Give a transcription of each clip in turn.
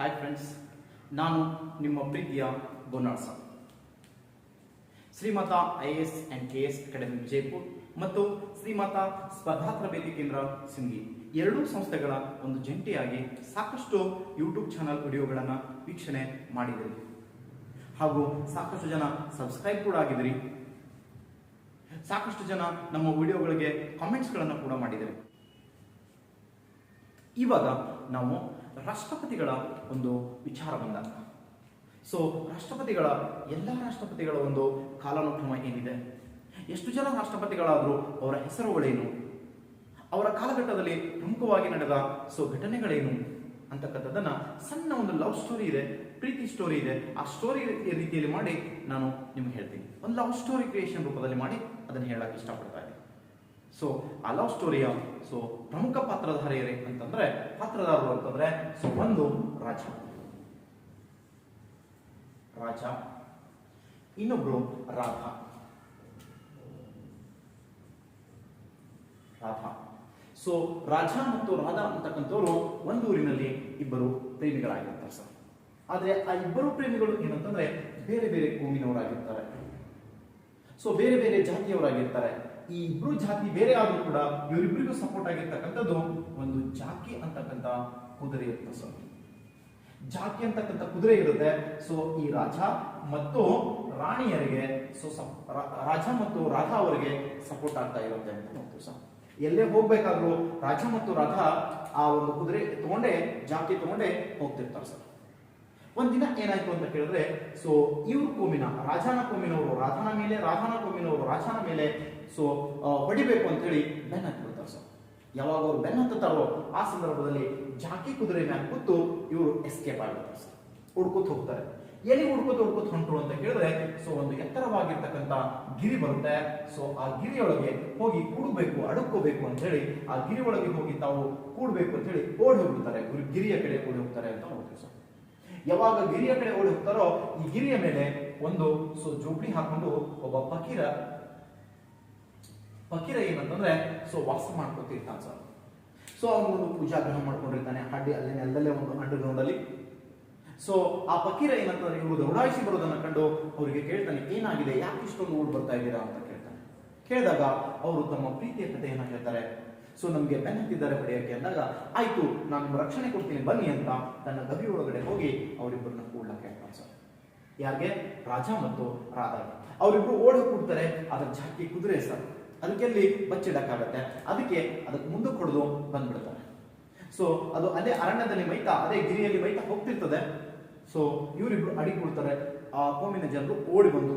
Hi friends, ನಾನು ನಿಮ್ಮ ಪ್ರೀತಿಯ Gonal sir. Shrimata IAS and KS academy Jaipur ಮತ್ತು ಶ್ರೀಮಾತಾ ಸ್ಪರ್ಧಾ ತರಬೇತಿ ಕೇಂದ್ರ ಸಿಂಗಿ ಎರಡೂ ಸಂಸ್ಥೆಗಳ ಒಂದು ಜಂಟಿಯಾಗಿ ಸಾಕಷ್ಟು ಯೂಟ್ಯೂಬ್ ಚಾನಲ್ ವಿಡಿಯೋಗಳನ್ನು ವೀಕ್ಷಣೆ ಮಾಡಿದಿರಿ ಹಾಗೂ ಸಾಕಷ್ಟು ಜನ ಸಬ್ಸ್ಕ್ರೈಬ್ ಕೂಡ ಆಗಿದಿರಿ. ಸಾಕಷ್ಟು ಜನ ನಮ್ಮ ವಿಡಿಯೋಗಳಿಗೆ ಕಾಮೆಂಟ್ಸ್ಗಳನ್ನು ಕೂಡ ಮಾಡಿದ್ದಾರೆ. ಇವಾಗ ನಾವು ರಾಷ್ಟ್ರಪತಿಗಳ ಒಂದು ವಿಚಾರ ಬಂದಾಗ ಎಲ್ಲ ರಾಷ್ಟ್ರಪತಿಗಳ ಒಂದು ಕಾಲಾನುಕ್ರಮ ಏನಿದೆ, ಎಷ್ಟು ಜನ ರಾಷ್ಟ್ರಪತಿಗಳಾದರೂ ಅವರ ಹೆಸರುಗಳೇನು, ಅವರ ಕಾಲಘಟ್ಟದಲ್ಲಿ ಪ್ರಮುಖವಾಗಿ ನಡೆದ ಘಟನೆಗಳೇನು ಅಂತಕ್ಕಂಥದ್ದನ್ನ ಸಣ್ಣ ಒಂದು ಲವ್ ಸ್ಟೋರಿ ಇದೆ, ಪ್ರೀತಿ ಸ್ಟೋರಿ ಇದೆ. ಆ ಸ್ಟೋರಿ ರೀತಿಯಲ್ಲಿ ಮಾಡಿ ನಾನು ನಿಮ್ಗೆ ಹೇಳ್ತೀನಿ. ಒಂದು ಲವ್ ಸ್ಟೋರಿ ಕ್ರಿಯೇಷನ್ ರೂಪದಲ್ಲಿ ಮಾಡಿ ಅದನ್ನು ಹೇಳಕ್ಕೆ ಇಷ್ಟಪಡ್ತಾ ಇದ್ದೀನಿ. ಆ ಲವ್ ಸ್ಟೋರಿಯ ಪ್ರಮುಖ ಪಾತ್ರಧಾರಿಯರೇ ಪಾತ್ರಧಾರರು ಅಂತಂದ್ರೆ ಒಂದು ರಾಜ, ಇನ್ನೊಬ್ರು ರಾಧಾ. ರಾಜ ಮತ್ತು ರಾಧಾ ಅಂತಕ್ಕಂಥವ್ರು ಒಂದು ಊರಿನಲ್ಲಿ ಇಬ್ಬರು ಪ್ರೇಮಿಗಳಾಗಿರ್ತಾರೆ ಸರ್. ಆದ್ರೆ ಆ ಇಬ್ಬರು ಪ್ರೇಮಿಗಳು ಏನಂತಂದ್ರೆ ಬೇರೆ ಬೇರೆ ಕೋಮಿನವರಾಗಿರ್ತಾರೆ, ಬೇರೆ ಬೇರೆ ಜಾತಿಯವರಾಗಿರ್ತಾರೆ. ಈ ಇಬ್ರು ಜಾತಿ ಬೇರೆ ಆದ್ರೂ ಕೂಡ ಇವರಿಬ್ಬರಿಗೂ ಸಪೋರ್ಟ್ ಆಗಿರ್ತಕ್ಕಂಥದ್ದು ಒಂದು ಜಾಕಿ ಅಂತಕ್ಕಂಥ ಕುದುರೆ ಇರುತ್ತೆ ಸರ್. ಜಾಕಿ ಅಂತಕ್ಕಂಥ ಕುದುರೆ ಇರುತ್ತೆ. ಈ ರಾಜ ಮತ್ತು ರಾಣಿಯರಿಗೆ ರಾಜ ಮತ್ತು ರಾಧಾ ಅವರಿಗೆ ಸಪೋರ್ಟ್ ಆಗ್ತಾ ಇರುತ್ತೆ ಅಂತ ನೋಡ್ತೀವಿ ಸರ್. ಎಲ್ಲೇ ಹೋಗ್ಬೇಕಾದ್ರೂ ರಾಜ ಮತ್ತು ರಾಧಾ ಆ ಒಂದು ಕುದುರೆ ತಗೊಂಡೇ ಜಾಕಿ ತಗೊಂಡೇ ಹೋಗ್ತಿರ್ತಾರೆ ಸರ್. ಒಂದಿನ ಏನಾಯ್ತು ಅಂತ ಕೇಳಿದ್ರೆ ಇವ್ರ ಕೋಮಿನ ರಾಜನ ಕೋಮಿನವರು ರಾಧಾನ ಮೇಲೆ, ರಾಧಾನ ಕೋಮಿನವರು ರಾಜನ ಮೇಲೆ ಹೊಡಿಬೇಕು ಅಂತ ಹೇಳಿ ಬೆನ್ನ ಹತ್ಬಿಡ್ತಾರೆ ಸರ್. ಯಾವಾಗ ಅವ್ರು ಬೆನ್ನ ಹತ್ತುತ್ತಾರೋ ಆ ಸಂದರ್ಭದಲ್ಲಿ ಜಾಕಿ ಕುದುರೆ ಮ್ಯಾಲ ಕೂತು ಇವರು ಎಸ್ಕೇಪ್ ಆಗಿರ್ತಾರೆ ಸರ್. ಹುಡ್ಕೋತ್ ಹೋಗ್ತಾರೆ. ಎಲ್ಲಿ ಹುಡ್ಕೋತ್ ಹೊಂಟ್ರು ಅಂತ ಕೇಳಿದ್ರೆ ಒಂದು ಎತ್ತರವಾಗಿರ್ತಕ್ಕಂಥ ಗಿರಿ ಬರುತ್ತೆ. ಆ ಗಿರಿಯೊಳಗೆ ಹೋಗಿ ಕೂಡಬೇಕು, ಅಡಕೋಬೇಕು ಅಂತ ಹೇಳಿ ಆ ಗಿರಿ ಒಳಗೆ ಹೋಗಿ ತಾವು ಕೂಡ್ಬೇಕು ಅಂತ ಹೇಳಿ ಓಡಿ ಹೋಗ್ಬಿಡ್ತಾರೆ. ಗಿರಿಯ ಕಡೆ ಓಡಿ ಹೋಗ್ತಾರೆ ಅಂತ ನೋಡ್ತೀವಿ ಸರ್. ಯಾವಾಗ ಗಿರಿಯ ಕಡೆ ಓಡಿ ಹೋಗ್ತಾರೋ ಈ ಗಿರಿಯ ಮೇಲೆ ಒಂದು ಜೋಪಡಿ ಹಾಕೊಂಡು ಒಬ್ಬ ಫಕೀರ ಏನಂತಂದ್ರೆ ವಾಸ ಮಾಡ್ಕೊತಿರ್ತಾನೆ ಸರ್. ಅವನೊಂದು ಪೂಜಾಗ್ರಹ ಮಾಡ್ಕೊಂಡಿರ್ತಾನೆ ಅಲ್ಲೇ ಒಂದು ಅಂಡರ್ಗ್ರೌಂಡ್ ಅಲ್ಲಿ. ಆ ಫಕೀರ ಏನಂತಂದ್ರೆ ಇವರು ದೌಡಾಯಿಸಿ ಬರೋದನ್ನ ಕಂಡು ಅವರಿಗೆ ಕೇಳ್ತಾನೆ, ಏನಾಗಿದೆ, ಯಾಕೆ ಇಷ್ಟೊಂದು ಓಡ್ ಬರ್ತಾ ಇದ್ದೀರಾ ಅಂತ ಕೇಳ್ತಾನೆ. ಕೇಳಿದಾಗ ಅವರು ತಮ್ಮ ಪ್ರೀತಿಯ ಕಥೆಯನ್ನ ಹೇಳ್ತಾರೆ. ನಮ್ಗೆ ಬೆನ್ನತ್ತಿದ್ದಾರೆ ಹೊಡೆಯಕ್ಕೆ ಅಂದಾಗ, ಆಯ್ತು ನಾನು ರಕ್ಷಣೆ ಕೊಡ್ತೀನಿ ಬನ್ನಿ ಅಂತ ತನ್ನ ಗವಿ ಒಳಗಡೆ ಹೋಗಿ ಅವರಿಬ್ಬರನ್ನ ಕೂಡ್ಲಕ್ಕೆ ಹೇಳ್ತಾನೆ ಸರ್. ಯಾರಿಗೆ? ರಾಜ ಮತ್ತು ರಾಧಾ. ಅವರಿಬ್ರು ಓಡಿ ಕೂಡ್ತಾರೆ. ಅದ್ರ ಜಾಕಿ ಕುದುರೆ ಸರ್, ಅದಕ್ಕೆ ಅಲ್ಲಿ ಬಚ್ಚಿಡಕ್ಕಾಗತ್ತೆ. ಅದಕ್ಕೆ ಮುಂದಕ್ಕೆ ಹೊಡೆದು ಬಂದ್ಬಿಡ್ತಾರೆ. ಅದು ಅದೇ ಅರಣ್ಯದಲ್ಲಿ ಅದೇ ಗಿರಿಯಲ್ಲಿ ಹೋಗ್ತಿರ್ತದೆ. ಇವರಿಬ್ರು ಅಡಿ ಕೂಡ್ತಾರೆ. ಆ ಕೋಮಿನ ಜನರು ಓಡಿ ಬಂದು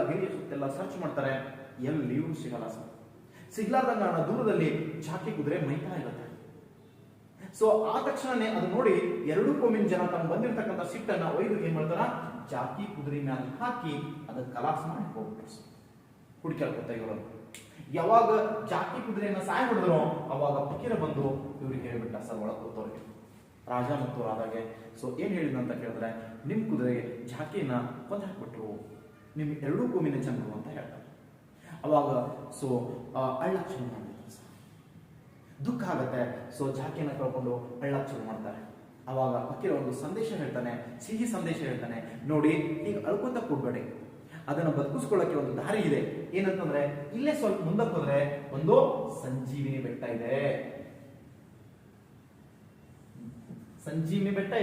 ಗಿರಿಯ ಸುತ್ತೆಲ್ಲ ಸರ್ಚ್ ಮಾಡ್ತಾರೆ. ಎಲ್ಲಿಯೂ ಸಿಗಲ್ಲ ಸರ್. ಸಿಗ್ಲಾರ್ದಂಗ ದೂರದಲ್ಲಿ ಜಾಕಿ ಕುದುರೆ ಮೈತಾ ಇರುತ್ತೆ. ಆ ತಕ್ಷಣನೇ ಅದು ನೋಡಿ ಎರಡೂ ಕೋಮಿನ ಜನ ತಮ್ಮ ಬಂದಿರತಕ್ಕಂಥ ಸಿಟ್ಟನ್ನ ಒಯ್ದು ಏನ್ ಮಾಡ್ತಾರ, ಜಾಕಿ ಕುದುರೆ ಮ್ಯಾಲ ಹಾಕಿ ಅದನ್ನ ಕಲಾಸ ಮಾಡಿ ಹೋಗ್ಬಿಟ್ರು. ಹುಡುಕ್ಯಾಡ್ಕೊತ ಇವರು ಯಾವಾಗ ಜಾಕಿ ಕುದುರೆಯನ್ನ ಸಾಯ ಹೊಡೆದ್ರು ಅವಾಗ ಫಕೀರ ಬಂದು ಇವ್ರಿಗೆ ಹೇಳ್ಬಿಟ್ಟ ಸರ್, ಒಳಗೆ ಕೂತವ್ರಿಗೆ, ರಾಜ ಮತ್ತು ರಾಧಾಗೆ. ಏನ್ ಹೇಳಿದ ಅಂತ ಕೇಳಿದ್ರೆ, ನಿಮ್ ಕುದುರೆಗೆ ಜಾಕಿನ ಕೊಂದು ಹಾಕ್ಬಿಟ್ರು, ನಿಮ್ ಎರಡೂ ಕೋಮಿನ ಜನರು ಅಂತ ಹೇಳ್ತಾರೆ. ಅವಾಗ ಅಳ್ಳಕ್ ಶುರು ಮಾಡ್ತಾರೆ ಸರ್. ದುಃಖ ಆಗತ್ತೆ. ಜಾಕಿನ ಕಳ್ಕೊಂಡು ಅಳ್ಳಕ್ ಶುರು ಮಾಡ್ತಾರೆ. ಅವಾಗ ಫಕೀರ ಒಂದು ಸಂದೇಶ ಹೇಳ್ತಾನೆ, ಸಿಹಿ ಸಂದೇಶ ಹೇಳ್ತಾನೆ. ನೋಡಿ, ಈಗ ಅಳ್ಕೊತ ಕೂಡ್ಬೇಡಿ, ಅದನ್ನ ಬದುಕಿಸ್ಕೊಳ್ಳಕ್ಕೆ ಒಂದು ದಾರಿ ಇದೆ. ಏನಂತಂದ್ರೆ ಇಲ್ಲೇ ಸ್ವಲ್ಪ ಮುಂದಕ್ಕೆ ಹೋದ್ರೆ ಒಂದು ಸಂಜೀವಿನಿ ಬೆಟ್ಟ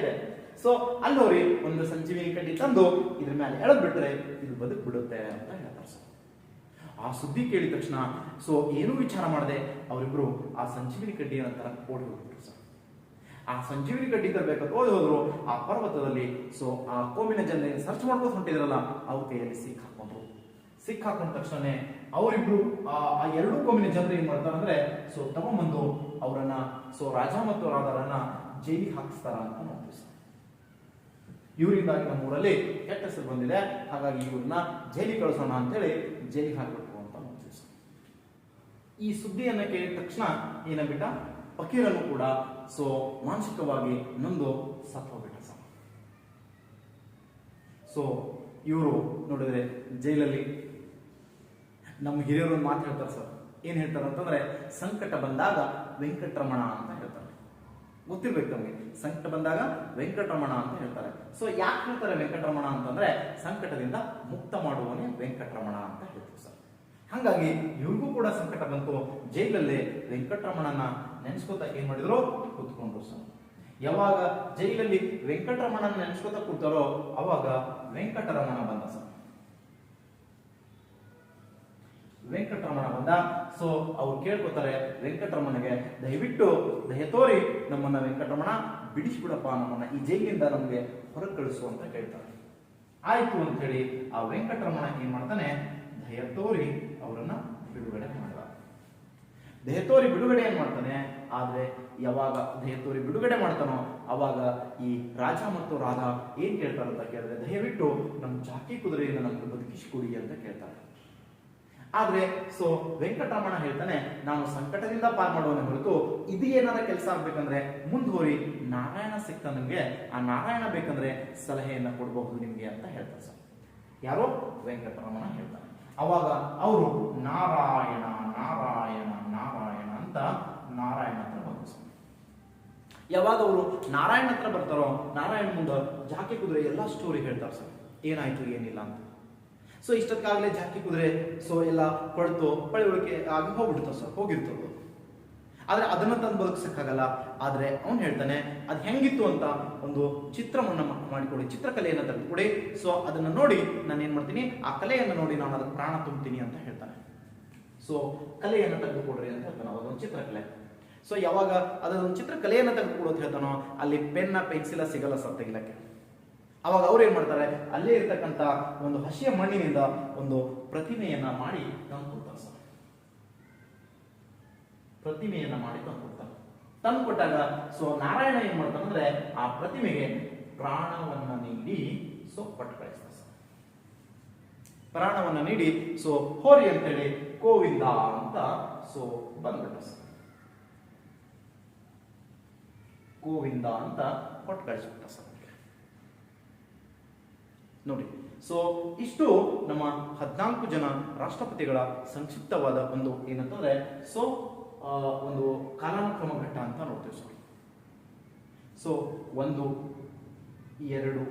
ಇದೆ. ಅಲ್ಲೋರಿ ಒಂದು ಸಂಜೀವಿನಿ ಕಡ್ಡಿ ತಂದು ಇದ್ರ ಮೇಲೆ ಎಳೆದ್ ಬಿಟ್ರೆ ಇದು ಬದುಕ್ ಬಿಡುತ್ತೆ ಅಂತ ಹೇಳ್ತಾರೆ ಸರ್. ಆ ಸುದ್ದಿ ಕೇಳಿದ ತಕ್ಷಣ ಏನೂ ವಿಚಾರ ಮಾಡದೆ ಅವರಿಬ್ರು ಆ ಸಂಜೀವಿನಿ ಕಡ್ಡಿಯನ್ನು ತರ ಓಡಿ ಹೋಗ್ಬಿಟ್ರು ಸರ್. ಆ ಸಂಜೀವಿನಿ ಕಡ್ಡಿ ತರಬೇಕಂತ ಓದಿ ಹೋದ್ರು. ಆ ಪರ್ವತದಲ್ಲಿ ಆ ಕೋಮಿನ ಜನ ಸರ್ಚ್ ಮಾಡ್ಕೊಂಡು ಹೊಂಟಿದ್ರಲ್ಲ, ಅವ್ರ ಕೈಯಲ್ಲಿ ಸಿಕ್ಕಾಕೊಂಡ ತಕ್ಷಣ ಅವರಿಬ್ರು ಆ ಎರಡೂ ಕೋಮಿನ ಜನರು ಏನ್ ಮಾಡ್ತಾರಂದ್ರೆ ತಗೊಂಡ್ಬಂದು ಅವರನ್ನ ರಾಜ ಮತ್ತು ರಾಧಾರನ್ನ ಜೈಲಿಗೆ ಹಾಕಿಸ್ತಾರ ಅಂತ ನೋಡ್ತೀವಿ ಸರ್. ಇವರಿಂದಾಗಿ ನಮ್ಮ ಊರಲ್ಲಿ ಕೆಟ್ಟ ಹೆಸರು ಬಂದಿದೆ, ಹಾಗಾಗಿ ಇವ್ರನ್ನ ಜೈಲಿಗೆ ಕಳಿಸೋಣ ಅಂತೇಳಿ ಜೈಲಿಗೆ ಹಾಕ್ಬೇಕು ಅಂತ ನೋಡ್ತೀವಿ ಸರ್. ಈ ಸುದ್ದಿಯನ್ನ ಕೇಳಿದ ತಕ್ಷಣ ಏನಾಗ್ಬಿಟ್ಟ, ಫಕೀರನು ಕೂಡ ಮಾನಸಿಕವಾಗಿ ನೊಂದು ಸತ್ತು ಹೋಗ್ಬಿಟ್ಟ ಸರ್. ಇವರು ನೋಡಿದ್ರೆ ಜೈಲಲ್ಲಿ ನಮ್ಮ ಹಿರಿಯರು ಒಂದು ಮಾತು ಹೇಳ್ತಾರೆ ಸರ್. ಏನ್ ಹೇಳ್ತಾರೆ ಅಂತಂದ್ರೆ, ಸಂಕಟ ಬಂದಾಗ ವೆಂಕಟರಮಣ ಅಂತ ಹೇಳ್ತಾರೆ. ಗೊತ್ತಿರ್ಬೇಕು ನಮಗೆ. ಸಂಕಟ ಬಂದಾಗ ವೆಂಕಟರಮಣ ಅಂತ ಹೇಳ್ತಾರೆ. ಸೊ ಯಾಕೆ ಹೇಳ್ತಾರೆ ವೆಂಕಟರಮಣ ಅಂತಂದ್ರೆ ಸಂಕಟದಿಂದ ಮುಕ್ತ ಮಾಡುವವನೇ ವೆಂಕಟರಮಣ ಅಂತ ಹೇಳ್ತೀವಿ ಸರ್. ಹಾಗಾಗಿ ಇವ್ರಿಗೂ ಕೂಡ ಸಂಕಟ ಬಂತು, ಜೈಲಲ್ಲಿ ವೆಂಕಟರಮಣನ ನೆನೆಸ್ಕೋತಾ ಏನ್ ಮಾಡಿದ್ರು, ಕೂತ್ಕೊಂಡ್ರು ಸರ್. ಯಾವಾಗ ಜೈಲಲ್ಲಿ ವೆಂಕಟರಮಣನ ನೆನೆಸ್ಕೋತಾ ಕೂತಾರೋ ಅವಾಗ ವೆಂಕಟರಮಣ ಬಂದ ಸರ್. ವೆಂಕಟರಮಣ ಬಂದ. ಸೊ ಅವ್ರು ಕೇಳ್ಕೊತಾರೆ ವೆಂಕಟರಮಣಗೆ, ದಯವಿಟ್ಟು ದಯ ತೋರಿ ನಮ್ಮನ್ನ ವೆಂಕಟರಮಣ ಬಿಡಿಸ್ಬಿಡಪ್ಪ, ನಮ್ಮನ್ನ ಈ ಜೈಲಿಂದ ನಮ್ಗೆ ಹೊರಗೆ ಕಳಿಸು ಅಂತ ಕೇಳ್ತಾರೆ. ಆಯ್ತು ಅಂತ ಹೇಳಿ ಆ ವೆಂಕಟರಮಣ ಏನ್ ಮಾಡ್ತಾನೆ, ದಯ ತೋರಿ ಅವರನ್ನ ಬಿಡುಗಡೆ ಮಾಡಿದ. ದಯ ತೋರಿ ಬಿಡುಗಡೆ ಏನ್ ಮಾಡ್ತಾನೆ, ಆದ್ರೆ ಯಾವಾಗ ದಯ ತೋರಿ ಬಿಡುಗಡೆ ಮಾಡ್ತಾನೋ ಅವಾಗ ಈ ರಾಜ ಮತ್ತು ರಾಧಾ ಏನ್ ಕೇಳ್ತಾರೆ ಅಂತ ಕೇಳಿದ್ರೆ, ದಯವಿಟ್ಟು ನಮ್ಮ ಚಾಕಿ ಕುದುರೆಯನ್ನು ನಮ್ಗೆ ಬದುಕಿಸಿಕೊಡಿ ಅಂತ ಕೇಳ್ತಾರೆ. ಆದ್ರೆ ಸೊ ವೆಂಕಟರಮಣ ಹೇಳ್ತಾನೆ, ನಾನು ಸಂಕಟದಿಂದ ಪಾರ್ ಮಾಡುವನೇ ಹೊರತು ಇದು ಏನಾರ ಕೆಲಸ ಆಗ್ಬೇಕಂದ್ರೆ ಮುಂದುವರಿ ನಾರಾಯಣ ಸಿಕ್ತ ನಿಮ್ಗೆ, ಆ ನಾರಾಯಣ ಬೇಕಂದ್ರೆ ಸಲಹೆಯನ್ನ ಕೊಡಬಹುದು ನಿಮ್ಗೆ ಅಂತ ಹೇಳ್ತಾರೆ ಸರ್. ಯಾರೋ ವೆಂಕಟರಮಣ ಹೇಳ್ತಾನೆ. ಅವಾಗ ಅವರು ನಾರಾಯಣ ನಾರಾಯಣ ನಾರಾಯಣ ಅಂತ ನಾರಾಯಣ ಹತ್ರ ಬಂದ್ರು ಸರ್. ಯಾವಾಗ ಅವರು ನಾರಾಯಣ ಹತ್ರ ಬರ್ತಾರೋ ನಾರಾಯಣ ಮುಂದೆ ಜಾಕಿ ಕುದುರೆ ಎಲ್ಲಾ ಸ್ಟೋರಿ ಹೇಳ್ತಾರೆ ಸರ್, ಏನಾಯ್ತು ಏನಿಲ್ಲ ಅಂತ. ಸೊ ಇಷ್ಟಕ್ಕಾಗಲೇ ಜಾಕಿ ಕುದುರೆ ಸೊ ಎಲ್ಲ ಕೊಳ್ತು ಪಳಿವಳಿಕೆ ಆಗಿ ಹೋಗ್ಬಿಡ್ತಾವ ಸರ್, ಹೋಗಿರ್ತದ. ಆದ್ರೆ ಅದನ್ನ ತಂದು ಬದುಕಿಸಕ್ಕಾಗಲ್ಲ. ಆದ್ರೆ ಅವನು ಹೇಳ್ತಾನೆ, ಅದು ಹೆಂಗಿತ್ತು ಅಂತ ಒಂದು ಚಿತ್ರವನ್ನ ಮಾಡಿಕೊಡಿ, ಚಿತ್ರಕಲೆಯನ್ನ ತೆಗೆದುಕೊಡಿ. ಸೊ ಅದನ್ನ ನೋಡಿ ನಾನು ಏನ್ ಮಾಡ್ತೀನಿ, ಆ ಕಲೆಯನ್ನು ನೋಡಿ ನಾನು ಅದಕ್ಕೆ ಪ್ರಾಣ ತುಂಬ್ತೀನಿ ಅಂತ ಹೇಳ್ತಾನೆ. ಸೊ ಕಲೆಯನ್ನು ತೆಗೆದುಕೊಡ್ರಿ ಅಂತ ಹೇಳ್ತಾನೆ, ಅದೊಂದು ಚಿತ್ರಕಲೆ. ಸೊ ಯಾವಾಗ ಅದೊಂದು ಚಿತ್ರಕಲೆಯನ್ನು ತೆಗೆದುಕೊಡು ಅಂತ ಹೇಳ್ತಾನೋ ಅಲ್ಲಿ ಪೆನ್ನ ಪೆನ್ಸಿಲ ಸಿಗಲ್ಲ ಸರ್ ತೆಗಿಲಕ್ಕೆ. ಅವಾಗ ಅವ್ರು ಏನ್ ಮಾಡ್ತಾರೆ, ಅಲ್ಲೇ ಇರ್ತಕ್ಕಂಥ ಒಂದು ಹಸಿಯ ಮಣ್ಣಿನಿಂದ ಒಂದು ಪ್ರತಿಮೆಯನ್ನ ಮಾಡಿ ತಂದು ಕೊಡ್ತಾರೆ ಸರ್. ಪ್ರತಿಮೆಯನ್ನ ಮಾಡಿ ತಂದು ಕೊಡ್ತಾರೆ. ತಂದು ಕೊಟ್ಟಾಗ ಸೊ ನಾರಾಯಣ ಏನ್ ಮಾಡ್ತಾನಂದ್ರೆ ಆ ಪ್ರತಿಮೆಗೆ ಪ್ರಾಣವನ್ನ ನೀಡಿ ಸೊ ಪಟ್ಟು ಕಳಿಸ್ತಾರೆ ಸರ್. ಪ್ರಾಣವನ್ನ ನೀಡಿ ಸೊ ಹೋರಿ ಅಂತೇಳಿ ಗೋವಿಂದ ಅಂತ ಸೊ ಬಂದ್ಬಿಟ್ಟ ಸರ್. ಗೋವಿಂದ ಅಂತ ಕೊಟ್ಟು ಕಳಿಸ್ಬಿಟ್ಟ ಸರ್ ನೋಡಿ. ಸೊ ಇಷ್ಟು ನಮ್ಮ 14 ಜನ ರಾಷ್ಟ್ರಪತಿಗಳ ಸಂಕ್ಷಿಪ್ತವಾದ ಒಂದು ಏನಂತಂದ್ರೆ ಸೊ ಒಂದು ಕಾಲಾನುಕ್ರಮ ಘಟ್ಟ ಅಂತ ನೋಡ್ತೀವಿ ಸರ್. ಸೊ 1 2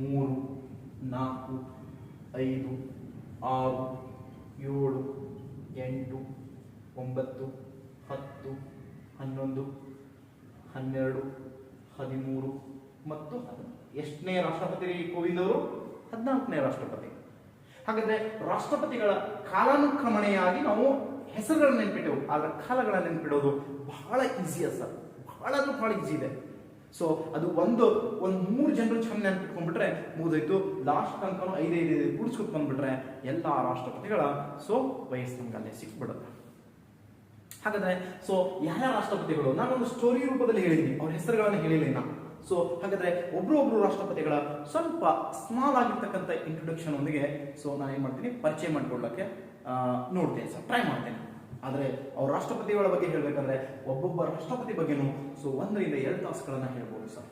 3 4 5 6 7 8 9 10 11 12 13 ಮತ್ತು 14. ಎಷ್ಟನೇ ರಾಷ್ಟ್ರಪತಿ ಕೋವಿಂದ್ ಅವರು? 14ನೇ ರಾಷ್ಟ್ರಪತಿ. ಹಾಗಾದ್ರೆ ರಾಷ್ಟ್ರಪತಿಗಳ ಕಾಲಾನುಕ್ರಮಣೆಯಾಗಿ ನಾವು ಹೆಸರುಗಳನ್ನ ನೆನ್ಪಿಟ್ಟೆವು, ಆದ್ರೆ ಕಾಲಗಳ ನೆನ್ಪಿಡೋದು ಬಹಳ ಈಸಿ ಸರ್, ಬಹಳ ಈಸಿ ಇದೆ. ಸೊ ಅದು ಒಂದು 3 ಜನರು ಚಂದ ನೆನ್ಪಿಟ್ಕೊಂಡ್ಬಿಟ್ರೆ ಮುಗಿದೋಯ್ತು. ಲಾಸ್ಟ್ ತನಕ 5 ಕೂಡಿಸ್ಕೊಂಡ್ಬಿಟ್ರೆ ಎಲ್ಲಾ ರಾಷ್ಟ್ರಪತಿಗಳ ಸೊ ವಯಸ್ಸು ನಮ್ಗೆ ಅಲ್ಲೇ ಸಿಕ್ಬಿಡುತ್ತೆ. ಹಾಗಾದ್ರೆ ಸೊ ಯಾರ ರಾಷ್ಟ್ರಪತಿಗಳು ನಾನೊಂದು ಸ್ಟೋರಿ ರೂಪದಲ್ಲಿ ಹೇಳಿದ್ದೀನಿ, ಅವ್ರ ಹೆಸರುಗಳನ್ನ ಹೇಳಿಲ್ಲ ಇನ್ನ. ಸೊ ಹಾಗಾದ್ರೆ ಒಬ್ರು ರಾಷ್ಟ್ರಪತಿಗಳ ಸ್ವಲ್ಪ ಸ್ಮಾಲ್ ಆಗಿರ್ತಕ್ಕಂಥ ಇಂಟ್ರೊಡಕ್ಷನ್ ಒಂದಿಗೆ ಸೊ ನಾನು ಏನ್ ಮಾಡ್ತೀನಿ, ಪರಿಚಯ ಮಾಡಿಕೊಳ್ಳಕ್ಕೆ ನೋಡ್ತೇನೆ ಸರ್, ಟ್ರೈ ಮಾಡ್ತೇನೆ. ಆದ್ರೆ ಅವ್ರ ರಾಷ್ಟ್ರಪತಿಗಳ ಬಗ್ಗೆ ಹೇಳ್ಬೇಕಂದ್ರೆ ಒಬ್ಬೊಬ್ಬ ರಾಷ್ಟ್ರಪತಿ ಬಗ್ಗೆನೂ ಸೊ 1 ರಿಂದ 2 ತಾಸುಗಳನ್ನ ಹೇಳ್ಬೋದು ಸರ್.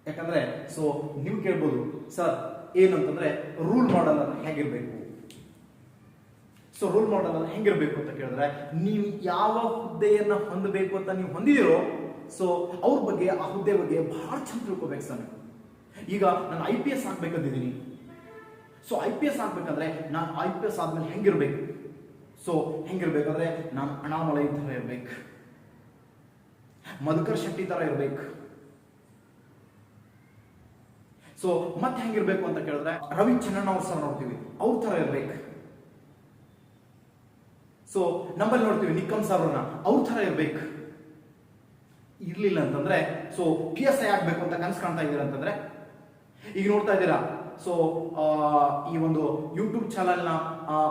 ಯಾಕಂದ್ರೆ ಸೊ ನೀವು ಕೇಳ್ಬೋದು ಸರ್ ಏನಂತಂದ್ರೆ ರೂಲ್ ಮಾಡಲ್ ಹೇಗಿರ್ಬೇಕು. ಸೊ ರೂಲ್ ಮಾಡಲ್ ಹೆಂಗಿರ್ಬೇಕು ಅಂತ ಕೇಳಿದ್ರೆ, ನೀವು ಯಾವ ಹುದ್ದೆಯನ್ನ ಹೊಂದಬೇಕು ಅಂತ ನೀವು ಹೊಂದಿದಿರೋ ಸೊ ಅವ್ರ ಬಗ್ಗೆ ಆ ಹುದ್ದೆ ಬಗ್ಗೆ ಬಹಳ ಚಂದ ತಿಳ್ಕೊಬೇಕು ಸರ್. ಈಗ ನಾನು IPS ಆಗ್ಬೇಕಂತಿದ್ದೀನಿ. ಸೊ IPS ಆಗ್ಬೇಕಂದ್ರೆ ನಾನು IPS ಆದ್ಮೇಲೆ ಹೆಂಗಿರ್ಬೇಕು, ಸೊ ಹೆಂಗಿರ್ಬೇಕಂದ್ರೆ ನಾನು ಅಣ್ಣಾಮಲೈ ತರ ಇರ್ಬೇಕು, ಮಧುಕರ್ ಶೆಟ್ಟಿ ತರ ಇರ್ಬೇಕು. ಸೊ ಮತ್ತೆ ಹೆಂಗಿರ್ಬೇಕು ಅಂತ ಕೇಳಿದ್ರೆ ರವಿ ಚಂದ್ರನ್ ಅವ್ರ ಸರ್ ನೋಡ್ತೀವಿ, ಅವ್ರ ತರ ಇರ್ಬೇಕು. ಸೊ ನಮ್ಮಲ್ಲಿ ನೋಡ್ತೀವಿ ನಿಕ್ಕಂ ಸಾರ್ನ ಅವ್ರ ತರ ಇರ್ಬೇಕು. ಇರ್ಲಿಲ್ಲ ಅಂತಂದ್ರೆ ಸೊ PSI ಆಗ್ಬೇಕು ಅಂತ ಕನಸು ಕಾಣ್ತಾ ಇದ್ದೀರಾ ಅಂತಂದ್ರೆ ಈಗ ನೋಡ್ತಾ ಇದ್ದೀರಾ. ಸೊ ಈ ಒಂದು ಯೂಟ್ಯೂಬ್ ಚಾನಲ್ ನ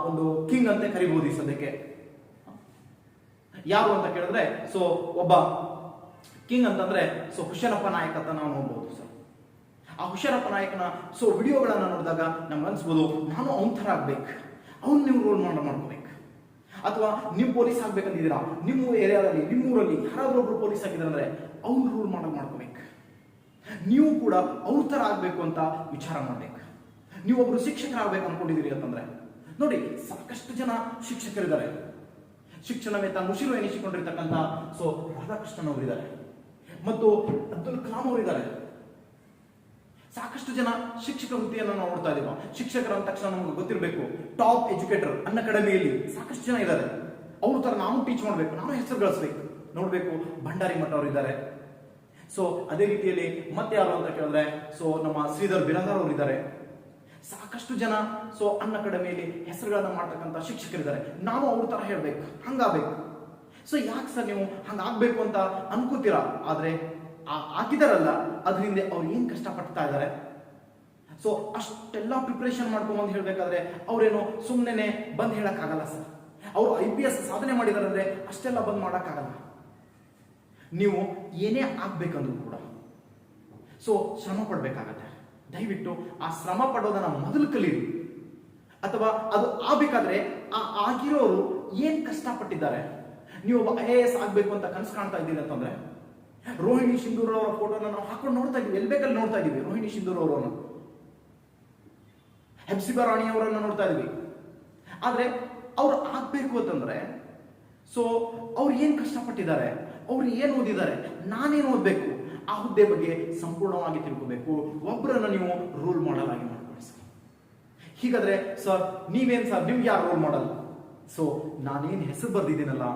ಒಂದು ಕಿಂಗ್ ಅಂತ ಕರಿಬಹುದು ಈ ಸದ್ಯಕ್ಕೆ. ಯಾರು ಅಂತ ಕೇಳಿದ್ರೆ ಸೊ ಒಬ್ಬ ಕಿಂಗ್ ಅಂತಂದ್ರೆ ಸೊ ಹುಷಾರಪ್ಪ ನಾಯಕ್ ಅಂತ ನಾವು ನೋಡ್ಬೋದು ಸರ್. ಆ ಹುಷಾರಪ್ಪ ನಾಯಕನ ಸೊ ವಿಡಿಯೋಗಳನ್ನ ನೋಡಿದಾಗ ನಮ್ಗೆ ಅನ್ಸ್ಬೋದು ನಾನು ಅವನ ತರ ಆಗ್ಬೇಕು, ಅವ್ನು ನೀವು ರೋಲ್ ಮಾಡ್ಕೋಬೇಕು. ಅಥವಾ ನೀವು ಪೊಲೀಸ್ ಆಗ್ಬೇಕಂತಿದ್ದೀರಾ, ನಿಮ್ಮ ಏರಿಯಾದಲ್ಲಿ ನಿಮ್ಮೂರಲ್ಲಿ ಯಾರಾದ್ರೂ ಒಬ್ರು ಪೊಲೀಸ್ ಆಗಿದ್ರೆ ಅವ್ನು ರೂಲ್ ಮಾಡ್ಕೋಬೇಕು. ನೀವು ಕೂಡ ಅವ್ರ ತರ ಆಗ್ಬೇಕು ಅಂತ ವಿಚಾರ ಮಾಡ್ಬೇಕು. ನೀವೊಬ್ರು ಶಿಕ್ಷಕರಾಗಬೇಕು ಅನ್ಕೊಂಡಿದ್ದೀರಿ ಅಂತಂದ್ರೆ ನೋಡಿ ಸಾಕಷ್ಟು ಜನ ಶಿಕ್ಷಕರಿದ್ದಾರೆ. ಶಿಕ್ಷಣವೇ ತನ್ನ ಉಸಿರು ಎನಿಸಿಕೊಂಡಿರ್ತಕ್ಕಂಥ ಸೊ ರಾಧಾಕೃಷ್ಣನ್ ಅವರಿದ್ದಾರೆ ಮತ್ತು ಅಬ್ದುಲ್ ಕಲಾಂ ಅವರಿದ್ದಾರೆ. ಸಾಕಷ್ಟು ಜನ ಶಿಕ್ಷಕ ವೃತ್ತಿಯನ್ನು ನಾವು ನೋಡ್ತಾ ಇದೀವಿ. ಶಿಕ್ಷಕರ ಅಂದ ತಕ್ಷಣ ನಮ್ಗೆ ಗೊತ್ತಿರಬೇಕು, ಟಾಪ್ ಎಜುಕೇಟರ್ ಅನ್ ಅಕಾಡೆಮಿಯಲ್ಲಿ ಸಾಕಷ್ಟು ಜನ ಇದ್ದಾರೆ. ಅವ್ರ ತರ ನಾವು ಟೀಚ್ ಮಾಡ್ಬೇಕು, ನಾವು ಹೆಸರು ಗಳಿಸ್ಬೇಕು. ನೋಡ್ಬೇಕು, ಭಂಡಾರಿ ಮಠ ಅವರು ಇದ್ದಾರೆ. ಸೊ ಅದೇ ರೀತಿಯಲ್ಲಿ ಮತ್ತೆ ಯಾರು ಅಂತ ಕೇಳಿದ್ರೆ ಸೊ ನಮ್ಮ ಶ್ರೀಧರ್ ಬಿರಾದಾರ್ ಅವರು ಇದ್ದಾರೆ. ಸಾಕಷ್ಟು ಜನ ಸೊ ಅನ್ ಅಕಾಡೆಮಿಯಲ್ಲಿ ಹೆಸರುಗಳನ್ನ ಮಾಡ್ತಕ್ಕಂಥ ಶಿಕ್ಷಕರಿದ್ದಾರೆ. ನಾವು ಅವ್ರ ತರ ಹೇಳ್ಬೇಕು, ಹಂಗಾಗ್ಬೇಕು. ಸೊ ಯಾಕೆ ಸರ್ ನೀವು ಹಂಗಾಗ್ಬೇಕು ಅಂತ ಅನ್ಕೋತೀರಾ? ಆದ್ರೆ ಹಾಕಿದಾರಲ್ಲ ಅದ್ರ ಹಿಂದೆ ಅವ್ರು ಏನ್ ಕಷ್ಟಪಡ್ತಾ ಇದ್ದಾರೆ. ಸೊ ಅಷ್ಟೆಲ್ಲ ಪ್ರಿಪರೇಷನ್ ಮಾಡ್ಕೊಂಡ್ ಹೇಳ್ಬೇಕಾದ್ರೆ ಅವ್ರೇನು ಸುಮ್ಮನೆ ಬಂದ್ ಹೇಳಕ್ ಆಗಲ್ಲ ಸರ್. ಅವರು IPS ಸಾಧನೆ ಮಾಡಿದಾರೆ ಅಂದ್ರೆ ಅಷ್ಟೆಲ್ಲ ಬಂದ್ ಮಾಡಕ್ ಆಗಲ್ಲ. ನೀವು ಏನೇ ಆಗ್ಬೇಕಂದ್ರೂ ಕೂಡ ಸೊ ಶ್ರಮ ಪಡ್ಬೇಕಾಗತ್ತೆ. ದಯವಿಟ್ಟು ಆ ಶ್ರಮ ಪಡೋದನ್ನ ಮೊದಲು ಕಲೀರಿ. ಅಥವಾ ಅದು ಆಗ್ಬೇಕಾದ್ರೆ ಆ ಆಗಿರೋರು ಏನ್ ಕಷ್ಟಪಟ್ಟಿದ್ದಾರೆ. ನೀವು ಒಬ್ಬ IAS ಆಗ್ಬೇಕು ಅಂತ ಕನಸು ಕಾಣ್ತಾ ಇದ್ದೀರಿ ಅಂತಂದ್ರೆ ರೋಹಿಣಿ ಸಿಂಧೂರ್ ಅವರ ಫೋಟೋನ ನಾವು ಹಾಕೊಂಡು ನೋಡ್ತಾ ಇದೀವಿ, ಎಲ್ಲಿ ಬೇಕಲ್ಲಿ ನೋಡ್ತಾ ಇದೀವಿ. ರೋಹಿಣಿ ಸಿಂಧೂರ್ ಅವರನ್ನು, ಹೆಪ್ಸಿಬಾ ರಾಣಿ ಅವರನ್ನ ನೋಡ್ತಾ ಇದೀವಿ. ಆದ್ರೆ ಅವ್ರು ಆಗ್ಬೇಕು ಅಂತಂದ್ರೆ ಸೊ ಅವ್ರು ಏನ್ ಕಷ್ಟಪಟ್ಟಿದ್ದಾರೆ, ಅವ್ರು ಏನ್ ಓದಿದ್ದಾರೆ, ನಾನೇನು ಓದ್ಬೇಕು, ಆ ಹುದ್ದೆ ಬಗ್ಗೆ ಸಂಪೂರ್ಣವಾಗಿ ತಿಳ್ಕೋಬೇಕು. ಒಬ್ಬರನ್ನ ನೀವು ರೋಲ್ ಮಾಡಲ್ ಆಗಿ ಮಾಡ್ಕೊಳ್ಳಿ ಸರ್. ಹೀಗಾದ್ರೆ ಸರ್ ನೀವೇನ್ ಸರ್, ನಿಮ್ಗೆ ಯಾರು ರೋಲ್ ಮಾಡಲ್? ಸೊ ನಾನೇನ್ ಹೆಸರು ಬರ್ದಿದ್ದೀನಲ್ಲ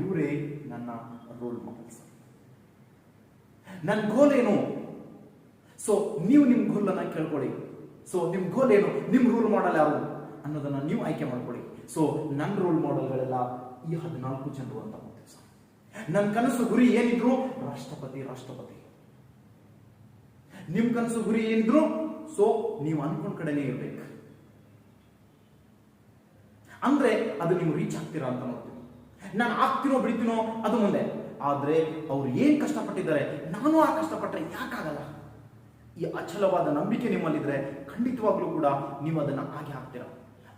ಇವರೇ ನನ್ನ ರೋಲ್ ಮಾಡಲ್ ಸರ್. ನನ್ನ ಗೋಲ್ ಏನು? ಸೊ ನೀವು ನಿಮ್ ಗೋಲ್ ಅನ್ನ ಕೇಳ್ಕೊಳ್ಳಿ. ಸೊ ನಿಮ್ ಗೋಲ್ ಏನು, ನಿಮ್ ರೋಲ್ ಮಾಡಲ್ ಯಾರು ಅನ್ನೋದನ್ನ ನೀವು ಆಯ್ಕೆ ಮಾಡ್ಕೊಳ್ಳಿ. ಸೊ ನನ್ನ ರೋಲ್ ಮಾಡೆಲ್ಗಳೆಲ್ಲ ಈ 14 ಜನರು ಅಂತ ಹೇಳ್ತೀವಿ ಸರ್. ನನ್ನ ಕನಸು ಗುರಿ ಏನಿದ್ರು ರಾಷ್ಟ್ರಪತಿ. ನಿಮ್ ಕನಸು ಗುರಿ ಏನಿದ್ರು ಸೊ ನೀವು ಅನ್ಕೊಂಡ್ ಕಡೆನೇ ಇರ್ಬೇಕು. ಅಂದ್ರೆ ಅದು ನೀವು ರೀಚ್ ಆಗ್ತೀರಾ ಅಂತ ನೋಡ್ತೀವಿ. ನಾನು ಆಗ್ತೀನೋ ಬಿಡ್ತೀನೋ ಅದು ಮುಂದೆ. ಆದ್ರೆ ಅವ್ರು ಏನ್ ಕಷ್ಟಪಟ್ಟಿದ್ದಾರೆ, ನಾನು ಆ ಕಷ್ಟಪಟ್ಟರೆ ಯಾಕಾಗಲ್ಲ? ಈ ಅಚಲವಾದ ನಂಬಿಕೆ ನಿಮ್ಮಲ್ಲಿದ್ರೆ ಖಂಡಿತವಾಗ್ಲೂ ಕೂಡ ನೀವು ಅದನ್ನ ಹಾಗೆ ಆಗ್ತೀರಾ.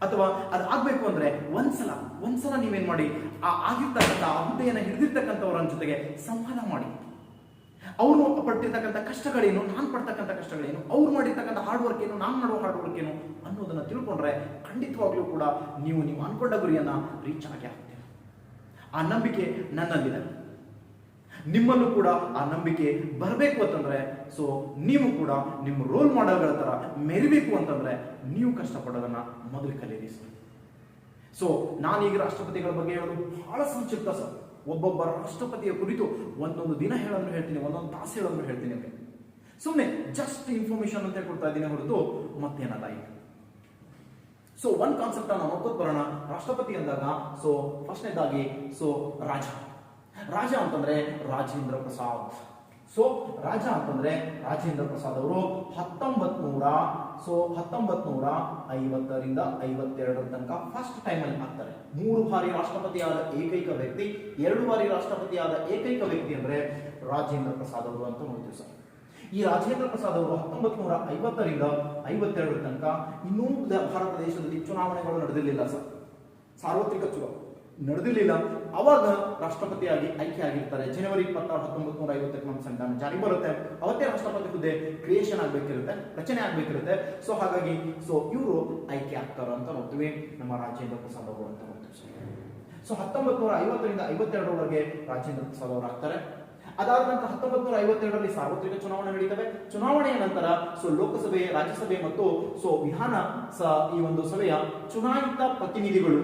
ಅಥವಾ ಅದು ಆಗ್ಬೇಕು ಅಂದ್ರೆ ಒಂದ್ಸಲ ನೀವೇನ್ ಮಾಡಿ ಆ ಆಗಿರ್ತಕ್ಕಂಥ ಆ ಹುದ್ದೆಯನ್ನ ಹಿಡಿದಿರ್ತಕ್ಕಂಥವ್ರ ಜೊತೆಗೆ ಸಂವಾದ ಮಾಡಿ. ಅವ್ರು ಪಡ್ತಿರ್ತಕ್ಕಂಥ ಕಷ್ಟಗಳೇನು, ನಾನು ಪಡ್ತಕ್ಕಂಥ ಕಷ್ಟಗಳೇನು, ಅವ್ರು ಮಾಡಿರ್ತಕ್ಕಂಥ ಹಾರ್ಡ್ ವರ್ಕ್ ಏನು, ನಾನು ಮಾಡುವ ಹಾರ್ಡ್ ವರ್ಕ್ ಏನು ಅನ್ನೋದನ್ನ ತಿಳ್ಕೊಂಡ್ರೆ ಖಂಡಿತವಾಗ್ಲೂ ಕೂಡ ನೀವು ಅನ್ಕೊಂಡ ಗುರಿಯನ್ನ ರೀಚ್ ಆಗಿ ಆಗ್ತೀರ. ಆ ನಂಬಿಕೆ ನನ್ನಲ್ಲಿದೆ. ನಿಮ್ಮಲ್ಲೂ ಕೂಡ ಆ ನಂಬಿಕೆ ಬರಬೇಕು ಅಂತಂದ್ರೆ ಸೊ ನೀವು ಕೂಡ ನಿಮ್ಮ ರೋಲ್ ಮಾಡೆಲ್ಗಳ ತರ ಮೆರಿಬೇಕು ಅಂತಂದ್ರೆ ನೀವು ಕಷ್ಟಪಡೋದನ್ನ ಮೊದಲು ಕಲೀರಿ ಸರ್. ಸೊ ನಾನೀಗ ರಾಷ್ಟ್ರಪತಿಗಳ ಬಗ್ಗೆ ಹೇಳೋದು ಬಹಳ ಸಂಕ್ಷಿಪ್ತ ಸರ್. ಒಬ್ಬೊಬ್ಬ ರಾಷ್ಟ್ರಪತಿಯ ಕುರಿತು ಒಂದೊಂದು ದಿನ ಹೇಳೋದನ್ನು ಹೇಳ್ತೀನಿ, ಒಂದೊಂದು ತಾಸು ಹೇಳೋದನ್ನು ಹೇಳ್ತೀನಿ. ಸುಮ್ಮನೆ ಜಸ್ಟ್ ಇನ್ಫಾರ್ಮೇಶನ್ ಅಂತ ಕೊಡ್ತಾ ಇದ್ದೀನಿ ಹೊರತು ಮತ್ತೇನಲ್ಲ. ಈಗ ಸೊ ಒಂದ್ ಕಾನ್ಸೆಪ್ಟ್ ನಾವು ನೋಡ್ಕೊತ ಬರೋಣ. ರಾಷ್ಟ್ರಪತಿ ಅಂದಾಗ ಸೊ ಫಸ್ಟ್ನೇದಾಗಿ ಸೊ ರಾಜ ಅಂತಂದ್ರೆ ರಾಜೇಂದ್ರ ಪ್ರಸಾದ್. ಸೊ ರಾಜ ಅಂತಂದ್ರೆ ರಾಜೇಂದ್ರ ಪ್ರಸಾದ್ ಅವರು 1950ರಿಂದ 52 ತನಕ ಫಸ್ಟ್ ಟೈಮ್ ಅಲ್ಲಿ ಆಗ್ತಾರೆ. 3 ಬಾರಿ ರಾಷ್ಟ್ರಪತಿಯಾದ ಏಕೈಕ ವ್ಯಕ್ತಿ, 2 ಬಾರಿ ರಾಷ್ಟ್ರಪತಿಯಾದ ಏಕೈಕ ವ್ಯಕ್ತಿ ಅಂದ್ರೆ ರಾಜೇಂದ್ರ ಪ್ರಸಾದ್ ಅವರು ಅಂತ ನೋಡ್ತೀವಿ ಸರ್. ಈ ರಾಜೇಂದ್ರ ಪ್ರಸಾದ್ ಅವರು 1950ರಿಂದ 52 ತನಕ ಇನ್ನೂ ಭಾರತ ದೇಶದಲ್ಲಿ ಚುನಾವಣೆಗಳು ನಡೆದಿರಲಿಲ್ಲ ಸರ್. ಸಾರ್ವತ್ರಿಕ ಚುನಾವಣೆ ನಡೆದಿರಲಿಲ್ಲ. ಅವಾಗ ರಾಷ್ಟ್ರಪತಿಯಾಗಿ ಆಯ್ಕೆ ಆಗಿರ್ತಾರೆ. ಜನವರಿ 26, 1950 ನಮ್ಮ ಸಂವಿಧಾನ ಜಾರಿ ಬರುತ್ತೆ. ಅವತ್ತೇ ರಾಷ್ಟ್ರಪತಿ ಹುದ್ದೆ ಕ್ರಿಯೇಷನ್ ಆಗ್ಬೇಕಿರುತ್ತೆ, ರಚನೆ ಆಗ್ಬೇಕಿರುತ್ತೆ. ಸೊ ಹಾಗಾಗಿ ಸೊ ಇವರು ಆಯ್ಕೆ ಆಗ್ತಾರ ಅಂತ ನೋಡ್ತೀವಿ, ನಮ್ಮ ರಾಜೇಂದ್ರ ಪ್ರಸಾದ್ ಅವರು ಅಂತ ನೋಡ್ತೀವಿ. ಸೊ 1950ರಿಂದ 52ರವರೆಗೆ ರಾಜೇಂದ್ರ ಪ್ರಸಾದ್ ಅವರು ಆಗ್ತಾರೆ. ಅದಾದ ನಂತರ 1952ರಲ್ಲಿ ಸಾರ್ವತ್ರಿಕ ಚುನಾವಣೆ ನಡೀತವೆ. ಚುನಾವಣೆಯ ನಂತರ ಸೊ ಲೋಕಸಭೆ, ರಾಜ್ಯಸಭೆ ಮತ್ತು ಸೊ ವಿಧಾನ ಈ ಒಂದು ಸಭೆಯ ಚುನಾಯಿತ ಪ್ರತಿನಿಧಿಗಳು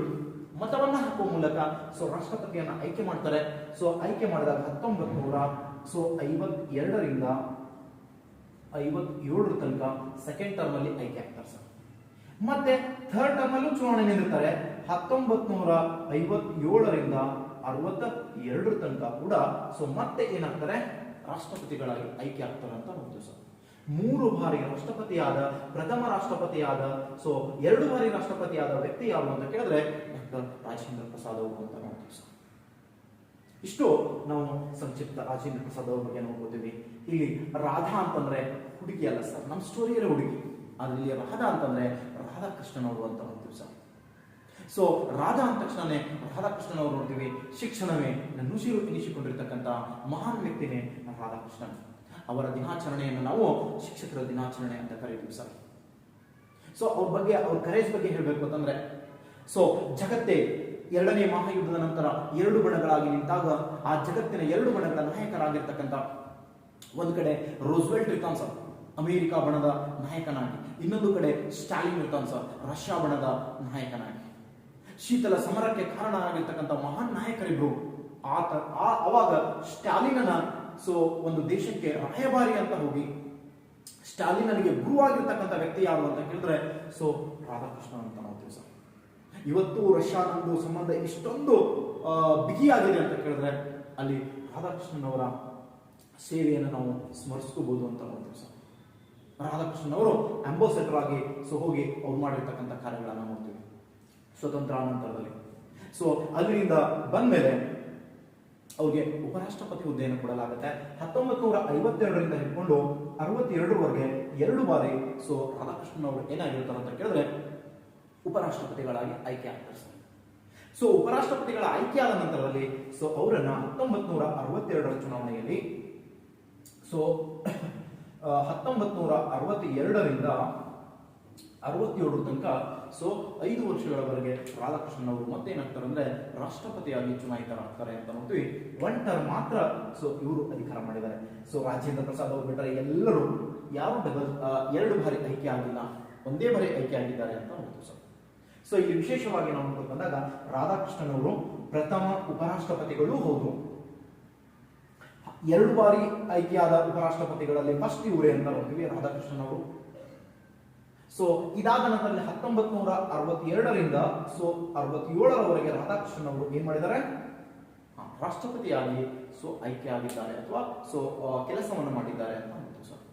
ಮತವನ್ನ ಹಾಕುವ ಮೂಲಕ ಸೊ ರಾಷ್ಟ್ರಪತಿಯನ್ನ ಆಯ್ಕೆ ಮಾಡ್ತಾರೆ. ಸೊ ಆಯ್ಕೆ ಮಾಡಿದಾಗ 1952ರಿಂದ 57 ತನಕ ಸೆಕೆಂಡ್ ಟರ್ಮ್ ಅಲ್ಲಿ ಆಯ್ಕೆ ಆಗ್ತಾರೆ ಸರ್. ಮತ್ತೆ ಥರ್ಡ್ ಟರ್ಮ್ ಅಲ್ಲೂ ಚುನಾವಣೆ ನಿಲ್ಲುತ್ತಾರೆ. 1957ರಿಂದ 62 ತನಕ ಕೂಡ ಸೊ ಮತ್ತೆ ಏನಾಗ್ತಾರೆ, ರಾಷ್ಟ್ರಪತಿಗಳಾಗಿ ಆಯ್ಕೆ ಆಗ್ತಾರೆ ಅಂತ ನೋಡ್ತೀವಿ ಸರ್. 3 ಬಾರಿ ರಾಷ್ಟ್ರಪತಿಯಾದ, ಪ್ರಥಮ ರಾಷ್ಟ್ರಪತಿಯಾದ, ಸೊ 2 ಬಾರಿ ರಾಷ್ಟ್ರಪತಿಯಾದ ವ್ಯಕ್ತಿ ಯಾರು ಅಂತ ಕೇಳಿದ್ರೆ ಡಾಕ್ಟರ್ ರಾಜೇಂದ್ರ ಪ್ರಸಾದ್ ಅವರು ಅಂತ ನೋಡ್ತೀವಿ ಸರ್. ಇಷ್ಟು ನಾವು ಸಂಕ್ಷಿಪ್ತ ರಾಜೇಂದ್ರ ಪ್ರಸಾದ್ ಅವ್ರ ಬಗ್ಗೆ ನೋಡ್ಕೋತೀವಿ. ಇಲ್ಲಿ ರಾಧಾ ಅಂತಂದ್ರೆ ಹುಡುಗಿ ಅಲ್ಲ ಸರ್, ನಮ್ಮ ಸ್ಟೋರಿಯರ ಹುಡುಗಿ. ಆದ್ರೆ ಇಲ್ಲಿ ರಾಧಾ ಅಂತಂದ್ರೆ ರಾಧಾಕೃಷ್ಣನ್ ಅವರು ಅಂತ ನೋಡ್ತೀವಿ ಸರ್. ಸೊ ರಾಧಾ ಅಂದ ತಕ್ಷಣನೇ ರಾಧಾಕೃಷ್ಣನ್ ಅವರು ನೋಡ್ತೀವಿ. ಶಿಕ್ಷಣವೇ ನನ್ನುಸಿರು ಎನಿಸಿಕೊಂಡಿರ್ತಕ್ಕಂಥ ಮಹಾನ್ ವ್ಯಕ್ತಿನೇ ರಾಧಾಕೃಷ್ಣನ್. ಅವರ ದಿನಾಚರಣೆಯನ್ನು ನಾವು ಶಿಕ್ಷಕರ ದಿನಾಚರಣೆ ಅಂತ ಕರೀತೀವಿ ಸರ್. ಸೊ ಅವ್ರ ಬಗ್ಗೆ, ಅವ್ರ ಕರೇಜ್ ಬಗ್ಗೆ ಹೇಳ್ಬೇಕು ಅಂತಂದ್ರೆ ಸೊ ಜಗತ್ತೇ ಎರಡನೇ ಮಹಾಯುದ್ಧದ ನಂತರ ಎರಡು ಬಣಗಳಾಗಿ ನಿಂತಾಗ ಆ ಜಗತ್ತಿನ ಎರಡು ಬಣಗಳ ನಾಯಕರಾಗಿರ್ತಕ್ಕಂಥ ಒಂದು ಕಡೆ ರೂಸ್ವೆಲ್ಟ್ ಇರ್ತಾನ್ ಸರ್, ಅಮೆರಿಕ ಬಣದ ನಾಯಕನಾಗಿ, ಇನ್ನೊಂದು ಕಡೆ ಸ್ಟಾಲಿನ್ ಇರ್ತಾನ್ ಸರ್, ರಷ್ಯಾ ಬಣದ ನಾಯಕನಾಗಿ. ಶೀತಲ ಸಮರಕ್ಕೆ ಕಾರಣ ಆಗಿರ್ತಕ್ಕಂಥ ಮಹಾನ್ ನಾಯಕರಿಬ್ರು. ಅವಾಗ ಸ್ಟಾಲಿನನ ಒಂದು ದೇಶಕ್ಕೆ ರಾಯಭಾರಿ ಅಂತ ಹೋಗಿ ಸ್ಟಾಲಿನನಿಗೆ ಗುರುವಾಗಿರ್ತಕ್ಕಂಥ ವ್ಯಕ್ತಿ ಯಾರು ಅಂತ ಕೇಳಿದ್ರೆ ರಾಧಾಕೃಷ್ಣ ಅಂತ ನೋಡ್ತೀವಿ ಸರ್. ಇವತ್ತು ರಷ್ಯಾದೊಂದು ಸಂಬಂಧ ಇಷ್ಟೊಂದು ಬಿಗಿಯಾಗಿದೆ ಅಂತ ಕೇಳಿದ್ರೆ ಅಲ್ಲಿ ರಾಧಾಕೃಷ್ಣನವರ ಸೇವೆಯನ್ನು ನಾವು ಸ್ಮರಿಸ್ಕೋಬಹುದು ಅಂತ ನೋಡ್ತೀವಿ ಸರ್. ರಾಧಾಕೃಷ್ಣನವರು ಅಂಬಾಸೆಡರ್ ಆಗಿ ಹೋಗಿ ಅವ್ರು ಮಾಡಿರ್ತಕ್ಕಂಥ ಕಾರ್ಯಗಳನ್ನ ನೋಡ್ತೀವಿ ಸ್ವತಂತ್ರಾನಂತರದಲ್ಲಿ. ಅಲ್ಲಿಂದ ಬಂದ್ಮೇಲೆ ಅವ್ರಿಗೆ ಉಪರಾಷ್ಟ್ರಪತಿ ಹುದ್ದೆಯನ್ನು ಕೊಡಲಾಗುತ್ತೆ. 1952ರಿಂದ ಹಿಡ್ಕೊಂಡು 62ರವರೆಗೆ 2 ಬಾರಿ ರಾಧಾಕೃಷ್ಣನ್ ಅವರು ಏನಾಗಿರ್ತಾರೆ ಅಂತ ಕೇಳಿದ್ರೆ ಉಪರಾಷ್ಟ್ರಪತಿಗಳಾಗಿ ಆಯ್ಕೆ ಆಗ್ತಾರೆ. ಉಪರಾಷ್ಟ್ರಪತಿಗಳ ಆಯ್ಕೆಯಾದ ನಂತರದಲ್ಲಿ ಅವರನ್ನ 1962ರ ಚುನಾವಣೆಯಲ್ಲಿ 1962ರಿಂದ 67 ತನಕ 5 ವರ್ಷಗಳವರೆಗೆ ರಾಧಾಕೃಷ್ಣನ್ ಅವರು ಮತ್ತೇನಾಗ್ತಾರೆ ಅಂದ್ರೆ ರಾಷ್ಟ್ರಪತಿಯಾಗಿ ಚುನಾಯಿತರಾಗ್ತಾರೆ ಅಂತ ನೋಡ್ತೀವಿ. 1 ಟರ್ಮ್ ಮಾತ್ರ ಇವರು ಅಧಿಕಾರ ಮಾಡಿದ್ದಾರೆ. ರಾಜೇಂದ್ರ ಪ್ರಸಾದ್ ಅವರು ಬಿಟ್ಟರೆ ಎಲ್ಲರೂ ಯಾರು 2 ಬಾರಿ ಆಯ್ಕೆ ಆಗಿಲ್ಲ, ಒಂದೇ ಬಾರಿ ಆಯ್ಕೆ ಆಗಿದ್ದಾರೆ ಅಂತ ನೋಡ್ತೀವಿ ಸರ್. ಇಲ್ಲಿ ವಿಶೇಷವಾಗಿ ನಾವು ನೋಡ್ಕೊಂಡು ಬಂದಾಗ ರಾಧಾಕೃಷ್ಣನ್ ಅವರು ಪ್ರಥಮ ಉಪರಾಷ್ಟ್ರಪತಿಗಳೂ ಹೌದು. 2 ಬಾರಿ ಆಯ್ಕೆಯಾದ ಉಪರಾಷ್ಟ್ರಪತಿಗಳಲ್ಲಿ ಫಸ್ಟ್ ಇವರೇ ಅಂತ ನೋಡ್ತೀವಿ ರಾಧಾಕೃಷ್ಣನ್ ಅವರು. ಇದಾದ ನಂತರ 1962ರಿಂದ 67ರವರೆಗೆ ರಾಧಾಕೃಷ್ಣನ್ ಅವರು ಏನ್ ಮಾಡಿದ್ದಾರೆ, ರಾಷ್ಟ್ರಪತಿಯಾಗಿ ಆಯ್ಕೆ ಆಗಿದ್ದಾರೆ ಅಥವಾ ಕೆಲಸವನ್ನು ಮಾಡಿದ್ದಾರೆ ಅಂತ ನೋಡ್ತೀವಿ ಸರ್.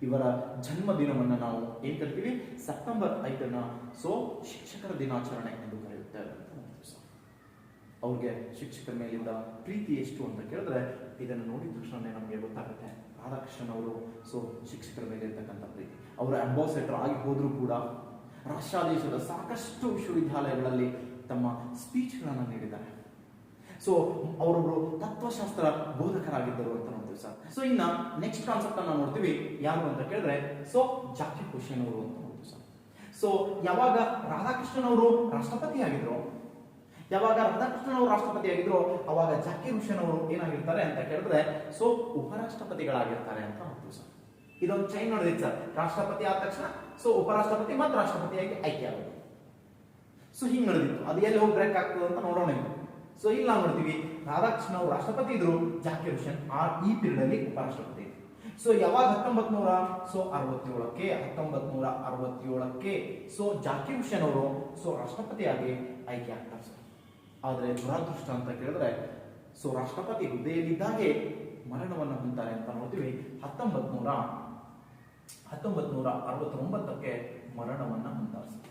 ಇವರ ಜನ್ಮ ದಿನವನ್ನು ನಾವು ಏನ್ ಕರಿತೀವಿ, ಸೆಪ್ಟೆಂಬರ್ 5ನ ಶಿಕ್ಷಕರ ದಿನಾಚರಣೆ ಎಂದು ಕರೆಯುತ್ತೇವೆ ಅಂತ ನೋಡ್ತೀವಿ ಸರ್. ಅವ್ರಿಗೆ ಶಿಕ್ಷಕರ ಮೇಲಿಂದ ಪ್ರೀತಿ ಎಷ್ಟು ಅಂತ ಕೇಳಿದ್ರೆ ಇದನ್ನು ನೋಡಿದ ತಕ್ಷಣ ನಮಗೆ ಗೊತ್ತಾಗುತ್ತೆ ರಾಧಾಕೃಷ್ಣನ್ ಅವರು ಶಿಕ್ಷಕರ ಮೇಲೆ ಇರ್ತಕ್ಕಂಥ ಪ್ರೀತಿ. ಅವರು ಅಂಬಾಸೆಡರ್ ಆಗಿ ಹೋದ್ರೂ ಕೂಡ ರಷ್ಯಾ ದೇಶದ ಸಾಕಷ್ಟು ವಿಶ್ವವಿದ್ಯಾಲಯಗಳಲ್ಲಿ ತಮ್ಮ ಸ್ಪೀಚ್ಗಳನ್ನು ನೀಡಿದ್ದಾರೆ. ಅವರೊಬ್ರು ತತ್ವಶಾಸ್ತ್ರ ಬೋಧಕರಾಗಿದ್ದರು ಅಂತ ನೋಡ್ತೀವಿ ಸರ್. ಇನ್ನ ನೆಕ್ಸ್ಟ್ ಕಾನ್ಸೆಪ್ಟ್ ಅನ್ನ ನೋಡ್ತೀವಿ, ಯಾರು ಅಂತ ಕೇಳಿದ್ರೆ ಜಾಕಿರ್ ಹುಸೇನ್ ಅವರು ಅಂತ ನೋಡ್ತೀವಿ ಸರ್. ಯಾವಾಗ ರಾಧಾಕೃಷ್ಣನ್ ಅವರು ರಾಷ್ಟ್ರಪತಿ ಆಗಿದ್ರು ಅವಾಗ ಜಾಕಿರ್ ಹುಸೇನ್ ಅವರು ಏನಾಗಿರ್ತಾರೆ ಅಂತ ಕೇಳಿದ್ರೆ ಉಪರಾಷ್ಟ್ರಪತಿಗಳಾಗಿರ್ತಾರೆ ಅಂತ ನೋಡ್ತೀವಿ ಸರ್. ಇದೊಂದು ಚೈನ್ ನೋಡಿದ್ರಿ ಸರ್, ರಾಷ್ಟ್ರಪತಿ ಆದ ತಕ್ಷಣ ಉಪರಾಷ್ಟ್ರಪತಿ ಮತ್ತು ರಾಷ್ಟ್ರಪತಿಯಾಗಿ ಆಯ್ಕೆ ಆಗೋದು. ಹಿಂಗ್ ನಡೆದಿತ್ತು. ಅದು ಎಲ್ಲಿ ಹೋಗಿ ಬ್ರೇಕ್ ಆಗ್ತದೆ ಅಂತ ನೋಡೋಣ. ಇಲ್ಲಿ ನಾವು ನೋಡ್ತೀವಿ ರಾಧಾಕೃಷ್ಣ ಅವರು ರಾಷ್ಟ್ರಪತಿ ಇದ್ರು, ಜಾಕಿರ್ ಹುಸೇನ್ ಈ ಪೀರಿಯಡ್ ಅಲ್ಲಿ ಉಪರಾಷ್ಟ್ರಪತಿ ಇದ್ರು. ಯಾವಾಗ 1967ಕ್ಕೆ ಜಾಕಿರ್ ಹುಸೇನ್ ಅವರು ರಾಷ್ಟ್ರಪತಿಯಾಗಿ ಆಯ್ಕೆ ಆಗ್ತಾರೆ ಸರ್. ಆದ್ರೆ ದುರಾದೃಷ್ಟ ಅಂತ ಕೇಳಿದ್ರೆ ರಾಷ್ಟ್ರಪತಿ ಹುದ್ದೆಯಲ್ಲಿದ್ದಾಗೆ ಮರಣವನ್ನು ಹೊಂದ್ತಾರೆ ಅಂತ ನೋಡ್ತೀವಿ. 1969ಕ್ಕೆ ಮರಣವನ್ನ ಹೊಂದ್ತಾರೆ ಸರ್.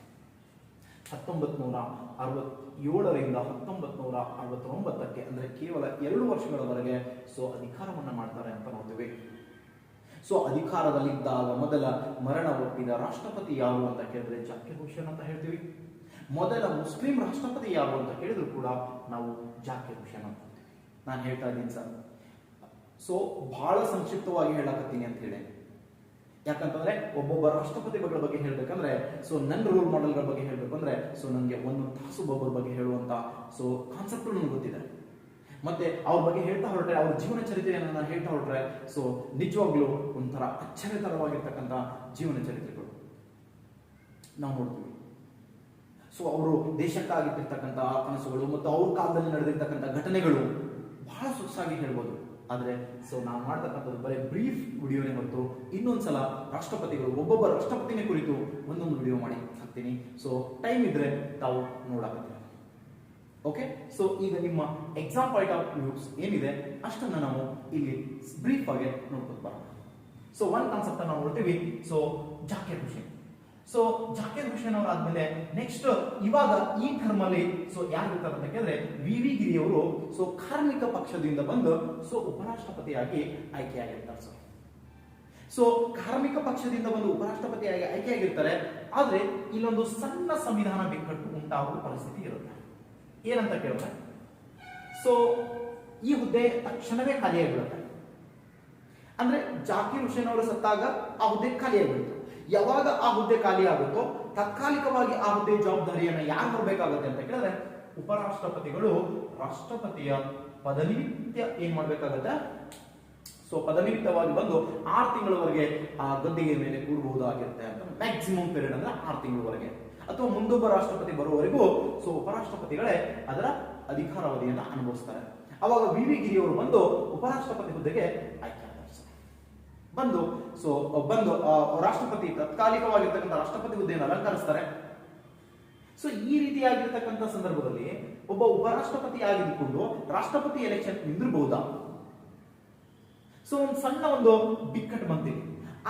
1967ರಿಂದ 1969ಕ್ಕೆ ಅಂದ್ರೆ ಕೇವಲ 2 ವರ್ಷಗಳವರೆಗೆ ಅಧಿಕಾರವನ್ನ ಮಾಡ್ತಾರೆ ಅಂತ ನೋಡ್ತೀವಿ. ಅಧಿಕಾರದಲ್ಲಿದ್ದಾಗ ಮೊದಲ ಮರಣ ಒಪ್ಪಿದ ರಾಷ್ಟ್ರಪತಿ ಯಾರು ಅಂತ ಕೇಳಿದ್ರೆ ಜಾಕಿರ್ ಹುಸೇನ್ ಅಂತ ಹೇಳ್ತೀವಿ. ಮೊದಲ ಮುಸ್ಲಿಂ ರಾಷ್ಟ್ರಪತಿ ಯಾರು ಅಂತ ಕೇಳಿದ್ರು ಕೂಡ ನಾವು ಜಾಕಿರ್ ಹುಸೇನ್ ಅಂತ ಹೇಳ್ತೀವಿ. ನಾನು ಹೇಳ್ತಾ ಇದ್ದೀನಿ ಸರ್, ಬಹಳ ಸಂಕ್ಷಿಪ್ತವಾಗಿ ಹೇಳಕತ್ತೀನಿ ಅಂತ ಹೇಳಿ. ಯಾಕಂತಂದ್ರೆ ಒಬ್ಬೊಬ್ಬ ರಾಷ್ಟ್ರಪತಿಗಳ ಬಗ್ಗೆ ಹೇಳ್ಬೇಕಂದ್ರೆ ನನ್ನ ರೋಲ್ ಮಾಡೆಲ್ಗಳ ಬಗ್ಗೆ ಹೇಳ್ಬೇಕು ಅಂದ್ರೆ ನನಗೆ 1 ತಾಸು ಒಬ್ಬೊಬ್ಬರ ಬಗ್ಗೆ ಹೇಳುವಂತ ಕಾನ್ಸೆಪ್ಟ್ ನನಗೆ ಗೊತ್ತಿದೆ. ಮತ್ತೆ ಅವ್ರ ಬಗ್ಗೆ ಹೇಳ್ತಾ ಹೊರಟ್ರೆ, ಅವ್ರ ಜೀವನ ಚರಿತ್ರೆಯನ್ನು ನಾನು ಹೇಳ್ತಾ ಹೊರಟ್ರೆ ನಿಜವಾಗ್ಲೂ ಒಂಥರ ಆಶ್ಚರ್ಯಕರವಾಗಿರ್ತಕ್ಕಂಥ ಜೀವನ ಚರಿತ್ರೆಗಳು ನಾವು ನೋಡ್ತೀವಿ. ಅವರು ದೇಶಕ್ಕಾಗಿರ್ತಕ್ಕಂಥ ಕನಸುಗಳು ಮತ್ತು ಅವ್ರ ಕಾಲದಲ್ಲಿ ನಡೆದಿರ್ತಕ್ಕಂಥ ಘಟನೆಗಳು ಬಹಳ ಸೊಗಸಾಗಿ ಹೇಳ್ಬೋದು. ಆದ್ರೆ ನಾವು ಮಾಡ್ತಕ್ಕಂಥದ್ದು ಬರೀ ಬ್ರೀಫ್ ವಿಡಿಯೋನೇ ಹೊರತು ಇನ್ನೊಂದ್ಸಲ ರಾಷ್ಟ್ರಪತಿಗಳು ಒಬ್ಬೊಬ್ಬ ರಾಷ್ಟ್ರಪತಿನೇ ಕುರಿತು ಒಂದೊಂದು ವಿಡಿಯೋ ಮಾಡಿ ಹಾಕ್ತೀನಿ. ಟೈಮ್ ಇದ್ರೆ ತಾವು ನೋಡಾಕತ್ತೀರ. ಓಕೆ, ಈಗ ನಿಮ್ಮ ಎಕ್ಸಾಮ್ ಪಾಯಿಂಟ್ ಆಫ್ ವ್ಯೂಸ್ ಏನಿದೆ ಅಷ್ಟನ್ನ ನಾವು ಇಲ್ಲಿ ಬ್ರೀಫ್ ಆಗಿ ನೋಡ್ಕೊಂಡು ಬರೋಣ. ಒಂದು ಕಾನ್ಸೆಪ್ಟ್ ನಾವು ನೋಡ್ತೀವಿ, ಜಾಕಿರ್ ಹುಸೇನ್. ಜಾಕಿರ್ ಹುಸೇನ್ ಅವರಾದ್ಮೇಲೆ ನೆಕ್ಸ್ಟ್ ಇವಾಗ ಈ ಟರ್ಮ್ ಅಲ್ಲಿ ಯಾರು ಇರ್ತಾರೆ ಅಂತ ಕೇಳಿದ್ರೆ ವಿ ಗಿರಿ ಅವರು ಕಾರ್ಮಿಕ ಪಕ್ಷದಿಂದ ಬಂದು ಉಪರಾಷ್ಟ್ರಪತಿಯಾಗಿ ಆಯ್ಕೆಯಾಗಿರ್ತಾರೆ ಸರ್. ಕಾರ್ಮಿಕ ಪಕ್ಷದಿಂದ ಬಂದು ಉಪರಾಷ್ಟ್ರಪತಿಯಾಗಿ ಆಯ್ಕೆಯಾಗಿರ್ತಾರೆ. ಆದ್ರೆ ಇಲ್ಲೊಂದು ಸಣ್ಣ ಸಂವಿಧಾನ ಬಿಕ್ಕಟ್ಟು ಉಂಟಾಗುವ ಪರಿಸ್ಥಿತಿ ಇರುತ್ತೆ. ಏನಂತ ಕೇಳಿದ್ರೆ ಈ ಹುದ್ದೆ ತಕ್ಷಣವೇ ಖಾಲಿಯಾಗಿಬಿಡುತ್ತೆ. ಅಂದ್ರೆ ಜಾಕಿರ್ ಹುಸೇನ್ ಅವರು ಸತ್ತಾಗ ಆ ಹುದ್ದೆ ಖಾಲಿಯಾಗಿಬಿಡುತ್ತೆ. ಯಾವಾಗ ಆ ಹುದ್ದೆ ಖಾಲಿ ಆಗುತ್ತೋ ತಾತ್ಕಾಲಿಕವಾಗಿ ಆ ಹುದ್ದೆ ಜವಾಬ್ದಾರಿಯನ್ನ ಯಾರು ಹೊರಬೇಕಾಗುತ್ತೆ ಅಂತ ಕೇಳಿದ್ರೆ ಉಪರಾಷ್ಟ್ರಪತಿಗಳು ರಾಷ್ಟ್ರಪತಿಯ ಪದನಿಮಿತ್ತ ಏನ್ ಮಾಡ್ಬೇಕಾಗತ್ತೆ, ಸೊ ಪದನಿಮಿತ್ತವಾಗಿ ಬಂದು 6 ತಿಂಗಳವರೆಗೆ ಆ ಗದ್ದಿಗೆ ಮೇಲೆ ಕೂರಬಹುದಾಗಿರುತ್ತೆ ಅಂತ. ಮ್ಯಾಕ್ಸಿಮಮ್ ಪೀರಿಯಡ್ ಅಂದ್ರೆ 6 ತಿಂಗಳವರೆಗೆ, ಅಥವಾ ಮುಂದೊಬ್ಬ ರಾಷ್ಟ್ರಪತಿ ಬರುವವರೆಗೂ ಸೊ ಉಪರಾಷ್ಟ್ರಪತಿಗಳೇ ಅದರ ಅಧಿಕಾರಾವಧಿಯನ್ನು ಅನುಭವಿಸ್ತಾರೆ. ಅವಾಗ ವಿ ವಿ ಗಿರಿಯವರು ಬಂದು ಉಪರಾಷ್ಟ್ರಪತಿ ಹುದ್ದೆಗೆ ಆಯ್ಕೆ ಬಂದು ರಾಷ್ಟ್ರಪತಿ ತಾತ್ಕಾಲಿಕವಾಗಿರ್ತಕ್ಕಂಥ ರಾಷ್ಟ್ರಪತಿ ಹುದ್ದೆಯನ್ನು ಅಲಂಕರಿಸ್ತಾರೆ. ಸೊ ಈ ರೀತಿಯಾಗಿರ್ತಕ್ಕಂಥ ಸಂದರ್ಭದಲ್ಲಿ ಒಬ್ಬ ಉಪರಾಷ್ಟ್ರಪತಿ ಆಗಿದ್ದುಕೊಂಡು ರಾಷ್ಟ್ರಪತಿ ಎಲೆಕ್ಷನ್ ನಿಂದಿರಬಹುದಾ? ಸೊ ಒಂದು ಸಣ್ಣ ಒಂದು ಬಿಕ್ಕಟ್ಟು ಬಂತೀವಿ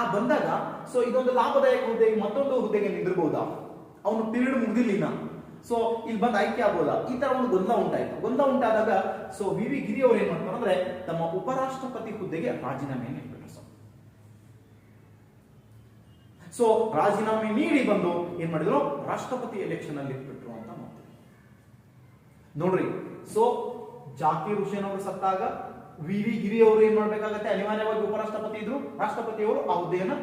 ಆ ಬಂದಾಗ, ಸೊ ಇದೊಂದು ಲಾಭದಾಯಕ ಹುದ್ದೆಗೆ ಮತ್ತೊಂದು ಹುದ್ದೆಗೆ ನಿಂದಿರಬಹುದಾ, ಅವನು ಪೀರಿಯಡ್ ಮುಗಿದಿಲ್ಲ, ಸೊ ಇಲ್ಲಿ ಬಂದು ಆಯ್ಕೆ ಆಗ್ಬೋದಾ, ಈ ತರ ಒಂದು ಗೊಂದಲ ಉಂಟಾಯ್ತು. ಗೊಂದಲ ಉಂಟಾದಾಗ ಸೊ ವಿ ವಿ ಗಿರಿ ಅವರು ಏನ್ ಮಾಡ್ತಾರೆ ಅಂದ್ರೆ ತಮ್ಮ ಉಪರಾಷ್ಟ್ರಪತಿ ಹುದ್ದೆಗೆ ರಾಜೀನಾಮೆಯನ್ನು ನೀಡಿಬಿಟ್ರು. ಸೊ ರಾಜೀನಾಮೆ ನೀಡಿ ಬಂದು ಏನ್ ಮಾಡಿದ್ರು, ರಾಷ್ಟ್ರಪತಿ ಎಲೆಕ್ಷನ್ ಅಲ್ಲಿ ಇಟ್ಬಿಟ್ರು ಅಂತ ನೋಡ್ರಿ. ಸೊ ಜಾಕೀರ್ ಹುಸೇನ್ ಅವರು ಸತ್ತಾಗ ವಿ ವಿ ಗಿರಿ ಅವರು ಏನ್ ಮಾಡ್ಬೇಕಾಗತ್ತೆ, ಅನಿವಾರ್ಯವಾಗಿ ಉಪರಾಷ್ಟ್ರಪತಿ ಇದ್ರು, ರಾಷ್ಟ್ರಪತಿಯವರು ಆ ಹುದ್ದೆಯನ್ನು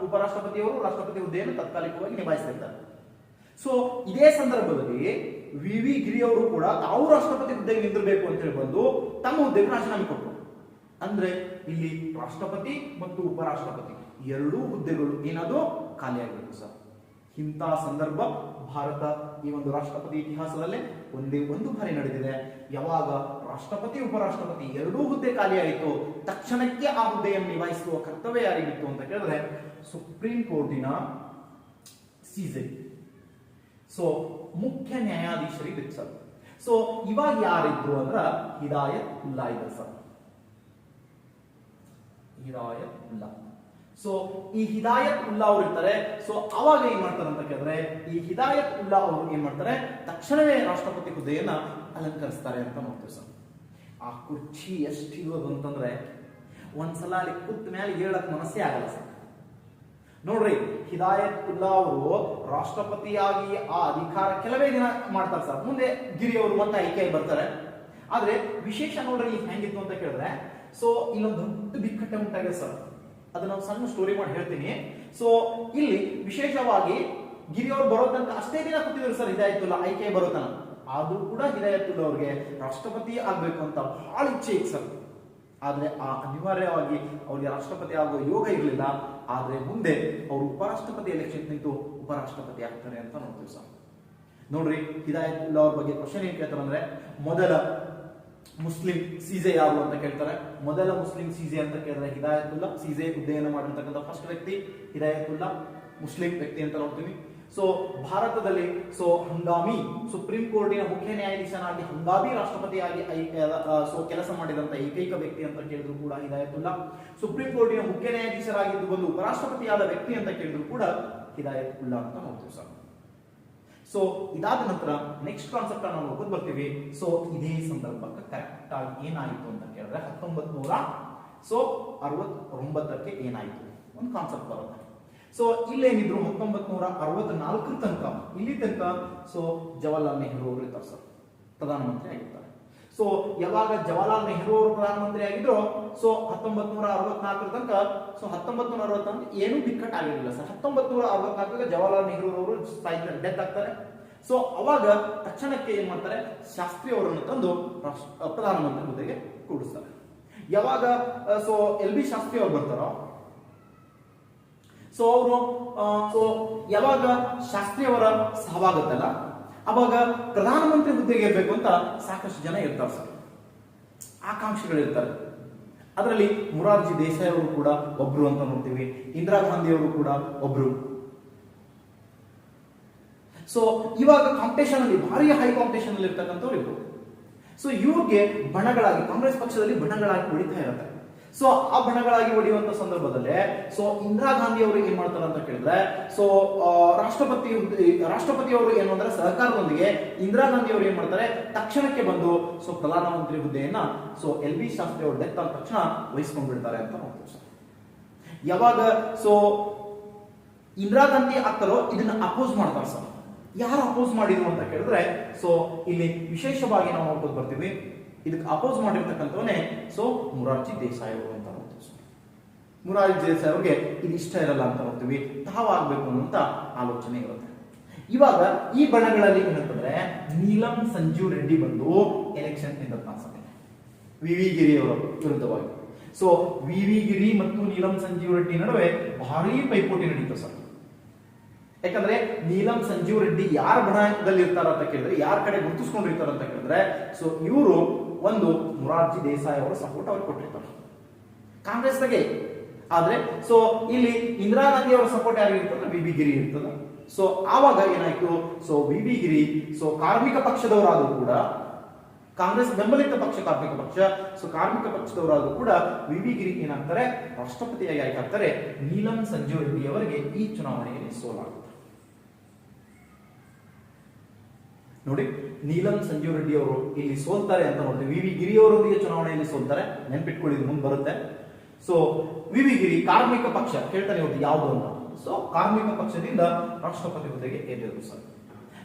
ಉಪರಾಷ್ಟ್ರಪತಿಯವರು ರಾಷ್ಟ್ರಪತಿ ಹುದ್ದೆಯನ್ನು ತಾತ್ಕಾಲಿಕವಾಗಿ ನಿಭಾಯಿಸ್ತಿರ್ತಾರೆ. ಸೊ ಇದೇ ಸಂದರ್ಭದಲ್ಲಿ ವಿ ವಿ ಗಿರಿ ಅವರು ಕೂಡ ತಾವು ರಾಷ್ಟ್ರಪತಿ ಹುದ್ದೆಗೆ ನಿಂದಿರಬೇಕು ಅಂತ ಹೇಳಿ ಬಂದು ತಮ್ಮ ಹುದ್ದೆಗೆ ರಾಜೀನಾಮೆ ಕೊಟ್ಟರು. ಅಂದ್ರೆ ಇಲ್ಲಿ ರಾಷ್ಟ್ರಪತಿ ಮತ್ತು ಉಪರಾಷ್ಟ್ರಪತಿ ಎರಡೂ ಹುದ್ದೆಗಳು ಏನಾದ್ರು ಖಾಲಿಯಾಗಬೇಕು ಸರ್. ಇಂತಹ ಸಂದರ್ಭ ಭಾರತ ಈ ಒಂದು ರಾಷ್ಟ್ರಪತಿ ಇತಿಹಾಸದಲ್ಲೇ ಒಂದೇ ಒಂದು ಬಾರಿ ನಡೆದಿದೆ. ಯಾವಾಗ ರಾಷ್ಟ್ರಪತಿ ಉಪರಾಷ್ಟ್ರಪತಿ ಎರಡೂ ಹುದ್ದೆ ಖಾಲಿ ಆಯಿತು, ತಕ್ಷಣಕ್ಕೆ ಆ ಹುದ್ದೆಯನ್ನು ನಿಭಾಯಿಸುವ ಕರ್ತವ್ಯ ಯಾರಿಗಿತ್ತು ಅಂತ ಕೇಳಿದ್ರೆ ಸುಪ್ರೀಂ ಕೋರ್ಟಿನ ಸಿಜೆ, ಸೊ ಮುಖ್ಯ ನ್ಯಾಯಾಧೀಶರಿಗಿತ್ತು ಸರ್. ಸೊ ಇವಾಗ ಯಾರಿದ್ರು ಅಂದ್ರ ಹಿದಾಯತ್ ಉಲ್ಲಾ ಇದ್ದಾರೆ ಸರ್, ಹಿದಾಯತ್ ಉಲ್ಲಾ. ಸೊ ಈ ಹಿದಾಯತ್ ಉಲ್ಲಾ ಅವರು ಇರ್ತಾರೆ. ಸೊ ಅವಾಗ ಏನ್ ಮಾಡ್ತಾರೆ ಅಂತ ಕೇಳಿದ್ರೆ ಈ ಹಿದಾಯತ್ ಉಲ್ಲಾ ಅವರು ಏನ್ ಮಾಡ್ತಾರೆ, ತಕ್ಷಣವೇ ರಾಷ್ಟ್ರಪತಿ ಹುದ್ದೆಯನ್ನ ಅಲಂಕರಿಸ್ತಾರೆ ಅಂತ ನೋಡ್ತೀವಿ ಸರ್. ಆ ಕುರ್ಚಿ ಎಷ್ಟಿರೋದು ಅಂತಂದ್ರೆ ಒಂದ್ಸಲ ಅಲ್ಲಿ ಕೂತ ಮೇಲೆ ಹೇಳಕ್ ಮನಸ್ಸೇ ಆಗಲ್ಲ ಸರ್. ನೋಡ್ರಿ, ಹಿದಾಯತ್ ಉಲ್ಲಾ ಅವರು ರಾಷ್ಟ್ರಪತಿಯಾಗಿ ಆ ಅಧಿಕಾರ ಕೆಲವೇ ದಿನ ಮಾಡ್ತಾರೆ ಸರ್. ಮುಂದೆ ಗಿರಿ ಅವರು ಮತ್ತೆ ಆಯ್ಕೆ ಬರ್ತಾರೆ. ಆದ್ರೆ ವಿಶೇಷ ನೋಡ್ರಿ ಇಲ್ಲಿ ಹೆಂಗಿತ್ತು ಅಂತ ಕೇಳಿದ್ರೆ, ಸೊ ಇಲ್ಲೊಂದು ದೊಡ್ಡ ಬಿಕ್ಕಟ್ಟೆ ಉಂಟಾಗಿದೆ ಸರ್. ಅದನ್ನ ನಾವು ಸಣ್ಣ ಸ್ಟೋರಿ ಮಾಡಿ ಹೇಳ್ತೀನಿ. ಸೊ ಇಲ್ಲಿ ವಿಶೇಷವಾಗಿ ಗಿರಿ ಅವರು ಬರೋ ತನಕ ಅಷ್ಟೇ ದಿನ ಕೂತಿದ್ರು ಸರ್ ಹಿದಾಯತ್ ಉಲ್ಲಾ ಆಯ್ಕೆ ಬರೋ ತನಕ. ಆದ್ರೂ ಕೂಡ ಹಿದಾಯತ್ ಉಲ್ಲಾ ಅವ್ರಿಗೆ ರಾಷ್ಟ್ರಪತಿ ಆಗ್ಬೇಕು ಅಂತ ಬಹಳ ಇಚ್ಛೆ ಇತ್ತು ಸರ್. ಆದ್ರೆ ಆ ಅನಿವಾರ್ಯವಾಗಿ ಅವ್ರಿಗೆ ರಾಷ್ಟ್ರಪತಿ ಆಗುವ ಯೋಗ ಇರಲಿಲ್ಲ. ಆದ್ರೆ ಮುಂದೆ ಅವರು ಉಪರಾಷ್ಟ್ರಪತಿ ಎಲೆಕ್ಷನ್ ನಿಂತು ಉಪರಾಷ್ಟ್ರಪತಿ ಆಗ್ತಾರೆ ಅಂತ ನೋಡ್ತೀವಿ ಸರ್. ನೋಡ್ರಿ, ಹಿದಾಯತ್ ಉಲ್ಲಾ ಅವ್ರ ಬಗ್ಗೆ ಕ್ವಶನ್ ಏನ್ ಕೇಳ್ತಾರೆ ಅಂದ್ರೆ, ಮೊದಲ ಮುಸ್ಲಿಂ ಸೀಜೆ ಯಾರು ಅಂತ ಕೇಳ್ತಾರೆ. ಮೊದಲ ಮುಸ್ಲಿಂ ಸೀಜೆ ಅಂತ ಕೇಳಿದ್ರೆ ಹಿದಾಯತ್ ಉಲ್ಲಾ. ಸೀಜೆ ಹುದ್ದೆಯನ್ನು ಮಾಡಿರ್ತಕ್ಕಂಥ ಫಸ್ಟ್ ವ್ಯಕ್ತಿ ಹಿದಾಯತ್ ಉಲ್ಲಾ, ಮುಸ್ಲಿಂ ವ್ಯಕ್ತಿ ಅಂತ ನೋಡ್ತೀವಿ. ಸೊ ಭಾರತದಲ್ಲಿ ಸೊ ಹಂಗಾಮಿ ಸುಪ್ರೀಂ ಕೋರ್ಟಿನ ಮುಖ್ಯ ನ್ಯಾಯಾಧೀಶನಾಗಿ ಹಂಗಾಮಿ ರಾಷ್ಟ್ರಪತಿಯಾಗಿ ಸೊ ಕೆಲಸ ಮಾಡಿದಂತ ಏಕೈಕ ವ್ಯಕ್ತಿ ಅಂತ ಕೇಳಿದ್ರು ಕೂಡ ಹಿದಾಯತ್ ಉಲ್ಲಾ. ಸುಪ್ರೀಂ ಕೋರ್ಟಿನ ಮುಖ್ಯ ನ್ಯಾಯಾಧೀಶರಾಗಿದ್ದು ಬಂದು ಉಪರಾಷ್ಟ್ರಪತಿಯಾದ ವ್ಯಕ್ತಿ ಅಂತ ಕೇಳಿದ್ರು ಕೂಡ ಹಿದಾಯತ್ ಉಲ್ಲಾ ಅಂತ ನೋಡ್ತೀವಿ ಸರ್. ಸೊ ಇದಾದ ನಂತರ ನೆಕ್ಸ್ಟ್ ಕಾನ್ಸೆಪ್ಟ್ ನಾವು ನೋಡ್ಕೊಂಡು ಬರ್ತೀವಿ. ಸೊ ಇದೇ ಸಂದರ್ಭಕ್ಕೆ ಕರೆಕ್ಟ್ ಆಗಿ ಏನಾಯಿತು ಅಂತ ಕೇಳಿದ್ರೆ 1969ಕ್ಕೆ ಏನಾಯಿತು ಒಂದು ಕಾನ್ಸೆಪ್ಟ್ ಬರುತ್ತೆ. ಸೊ ಇಲ್ಲೇನಿದ್ರು 1964 ತನಕ ಇಲ್ಲಿ ತನಕ ಸೊ ಜವಾಹರ್ಲಾಲ್ ನೆಹರು ಅವರು ಇರ್ತಾರೆ ಸರ್, ಪ್ರಧಾನಮಂತ್ರಿ ಆಗಿರ್ತಾರೆ. ಸೊ ಯಾವಾಗ ಜವಾಹರ್ಲಾಲ್ ನೆಹರು ಅವರು ಪ್ರಧಾನಮಂತ್ರಿ ಆಗಿದ್ರು, ಸೊ 1964 ತನಕ, ಸೊ 1960 ಏನೂ ಬಿಕ್ಕಟ್ಟು ಆಗಿರಲಿಲ್ಲ ಸರ್. 1964ಕ್ಕೆ ಜವಾಹರ್ಲಾಲ್ ನೆಹರು ಅವರು ಡೆತ್ ಆಗ್ತಾರೆ. ಸೊ ಅವಾಗ ತಕ್ಷಣಕ್ಕೆ ಏನ್ ಮಾಡ್ತಾರೆ, ಶಾಸ್ತ್ರಿ ಅವರನ್ನು ತಂದು ಪ್ರಧಾನಮಂತ್ರಿ ಹುದ್ದೆಗೆ ಕೂಡಿಸ್ತಾರೆ. ಯಾವಾಗ ಸೊ ಎಲ್ ಬಿ ಶಾಸ್ತ್ರಿ ಅವರು ಬರ್ತಾರೋ, ಸೊ ಅವರು ಯಾವಾಗ ಶಾಸ್ತ್ರಿ ಅವರ ಸಹವಾಗುತ್ತಲ್ಲ, ಅವಾಗ ಪ್ರಧಾನಮಂತ್ರಿ ಹುದ್ದೆಗೆ ಇರಬೇಕು ಅಂತ ಸಾಕಷ್ಟು ಜನ ಇರ್ತಾರೆ ಸರ್, ಆಕಾಂಕ್ಷಿಗಳಿರ್ತಾರೆ. ಅದರಲ್ಲಿ ಮೊರಾರ್ಜಿ ದೇಸಾಯಿ ಅವರು ಕೂಡ ಒಬ್ರು ಅಂತ ನೋಡ್ತೀವಿ, ಇಂದಿರಾ ಗಾಂಧಿ ಅವರು ಕೂಡ ಒಬ್ರು. ಸೊ ಇವಾಗ ಕಾಂಪಿಟೇಷನ್ ಅಲ್ಲಿ ಭಾರಿ ಹೈ ಕಾಂಪಿಟೇಷನ್ ಅಲ್ಲಿ ಇರ್ತಕ್ಕಂಥವ್ರು ಇದ್ರು. ಸೊ ಇವ್ರಿಗೆ ಬಣಗಳಾಗಿ ಕಾಂಗ್ರೆಸ್ ಪಕ್ಷದಲ್ಲಿ ಬಣಗಳಾಗಿ ಹೊಡಿತಾ ಇರುತ್ತೆ. ಸೊ ಆ ಬಣಗಳಾಗಿ ಹೊಡೆಯುವಂತ ಸಂದರ್ಭದಲ್ಲಿ ಸೊ ಇಂದಿರಾ ಗಾಂಧಿ ಅವರು ಏನ್ ಮಾಡ್ತಾರೆ ಅಂತ ಕೇಳಿದ್ರೆ, ಸೊ ರಾಷ್ಟ್ರಪತಿ ಅವರು ಏನು ಅಂದ್ರೆ ಸಹಕಾರದೊಂದಿಗೆ ಇಂದಿರಾ ಗಾಂಧಿ ಅವರು ಏನ್ ಮಾಡ್ತಾರೆ, ತಕ್ಷಣಕ್ಕೆ ಬಂದು ಸೊ ಪ್ರಧಾನಮಂತ್ರಿ ಹುದ್ದೆಯನ್ನ ಸೊ ಎಲ್ ಬಿ ಶಾಸ್ತ್ರಿ ಅವರು ಡೆತ್ ಆದ ತಕ್ಷಣ ವಹಿಸ್ಕೊಂಡ್ಬಿಡ್ತಾರೆ ಅಂತ ನೋಡ್ತೀವಿ ಸರ್. ಯಾವಾಗ ಸೊ ಇಂದಿರಾ ಗಾಂಧಿ ಆಗ್ತಾರೋ ಇದನ್ನ ಅಪೋಸ್ ಮಾಡ್ತಾರೆ ಸರ್. ಯಾರು ಅಪೋಸ್ ಮಾಡಿದ್ರು ಅಂತ ಕೇಳಿದ್ರೆ, ಸೊ ಇಲ್ಲಿ ವಿಶೇಷವಾಗಿ ನಾವು ನೋಡ್ಕೊಂಡು ಬರ್ತೀವಿ, ಇದಕ್ಕೆ ಅಪೋಸ್ ಮಾಡಿರ್ತಕ್ಕಂಥವನೇ ಸೊ ಮೊರಾರ್ಜಿ ದೇಸಾಯಿ ಅವರು ಅಂತ ನೋಡ್ತೀವಿ ಸರ್. ಮೊರಾರ್ಜಿ ದೇಸಾಯಿ ಅವ್ರಿಗೆ ಇದು ಇಷ್ಟ ಇರಲ್ಲ ಅಂತ ನೋಡ್ತೀವಿ, ತಾವಾಗಬೇಕು ಅನ್ನುವಂತ ಆಲೋಚನೆ ಇರುತ್ತೆ. ಇವಾಗ ಈ ಬಣಗಳಲ್ಲಿ ಏನಂತಂದ್ರೆ ನೀಲಂ ಸಂಜೀವ್ ರೆಡ್ಡಿ ಬಂದು ಎಲೆಕ್ಷನ್ ನಿಂತ ಅನ್ಸುತ್ತೆ ವಿ ವಿ ಗಿರಿ ಅವರ ವಿರುದ್ಧವಾಗಿ. ಸೊ ವಿ ವಿ ಗಿರಿ ಮತ್ತು ನೀಲಂ ಸಂಜೀವ್ ರೆಡ್ಡಿ ನಡುವೆ ಭಾರಿ ಪೈಪೋಟಿ ನಡೀತು ಸರ್. ಯಾಕಂದ್ರೆ ನೀಲಂ ಸಂಜೀವ್ ರೆಡ್ಡಿ ಯಾರ ಬಣದಲ್ಲಿ ಇರ್ತಾರ ಅಂತ ಕೇಳಿದ್ರೆ, ಯಾರ ಕಡೆ ಗುರುತಿಸ್ಕೊಂಡಿರ್ತಾರ ಅಂತ ಕೇಳಿದ್ರೆ, ಸೊ ಇವರು ಒಂದು ಮೊರಾರ್ಜಿ ದೇಸಾಯಿ ಅವರ ಸಪೋರ್ಟ್ ಅವ್ರಿಗೆ ಕೊಟ್ಟಿರ್ತಾರೆ ಕಾಂಗ್ರೆಸ್ದಾಗೆ. ಆದ್ರೆ ಸೊ ಇಲ್ಲಿ ಇಂದಿರಾ ಗಾಂಧಿ ಅವರ ಸಪೋರ್ಟ್ ಯಾರಿಗೆ ಇರ್ತದೆ, ವಿ ವಿ ಗಿರಿ ಇರ್ತದೆ. ಸೊ ಆವಾಗ ಏನಾಯ್ತು, ಸೊ ವಿ ವಿ ಗಿರಿ ಸೊ ಕಾರ್ಮಿಕ ಪಕ್ಷದವರಾದ್ರೂ ಕೂಡ, ಕಾಂಗ್ರೆಸ್ ಬೆಂಬಲಿತ ಪಕ್ಷ ಕಾರ್ಮಿಕ ಪಕ್ಷ, ಸೊ ಕಾರ್ಮಿಕ ಪಕ್ಷದವರಾದ್ರೂ ಕೂಡ ವಿ ವಿ ಗಿರಿ ಏನಾಗ್ತಾರೆ, ರಾಷ್ಟ್ರಪತಿಯಾಗಿ ಆಯ್ಕಾಗ್ತಾರೆ. ನೀಲಂ ಸಂಜೀವ್ ರೆಡ್ಡಿ ಅವರಿಗೆ ಈ ಚುನಾವಣೆಯಲ್ಲಿ ಸೋಲಾಗುತ್ತೆ. ನೋಡಿ, ನೀಲಂ ಸಂಜೀವ್ ರೆಡ್ಡಿ ಅವರು ಇಲ್ಲಿ ಸೋಲ್ತಾರೆ ಅಂತ ನೋಡ್ತೀವಿ. ವಿ ವಿ ಗಿರಿ ಅವರೊಂದಿಗೆ ಚುನಾವಣೆಯಲ್ಲಿ ಸೋಲ್ತಾರೆ, ನೆನ್ಪಿಟ್ಕೊಳ್ಳಿ, ಮುಂದೆ ಬರುತ್ತೆ. ಸೊ ವಿ ವಿ ಗಿರಿ ಕಾರ್ಮಿಕ ಪಕ್ಷ ಕೇಳ್ತಾನೆ ಇವತ್ತು ಯಾವುದು ಅಂತ. ಸೊ ಕಾರ್ಮಿಕ ಪಕ್ಷದಿಂದ ರಾಷ್ಟ್ರಪತಿ ಹುದ್ದೆಗೆ ಏರಿದ್ರು ಸರ್.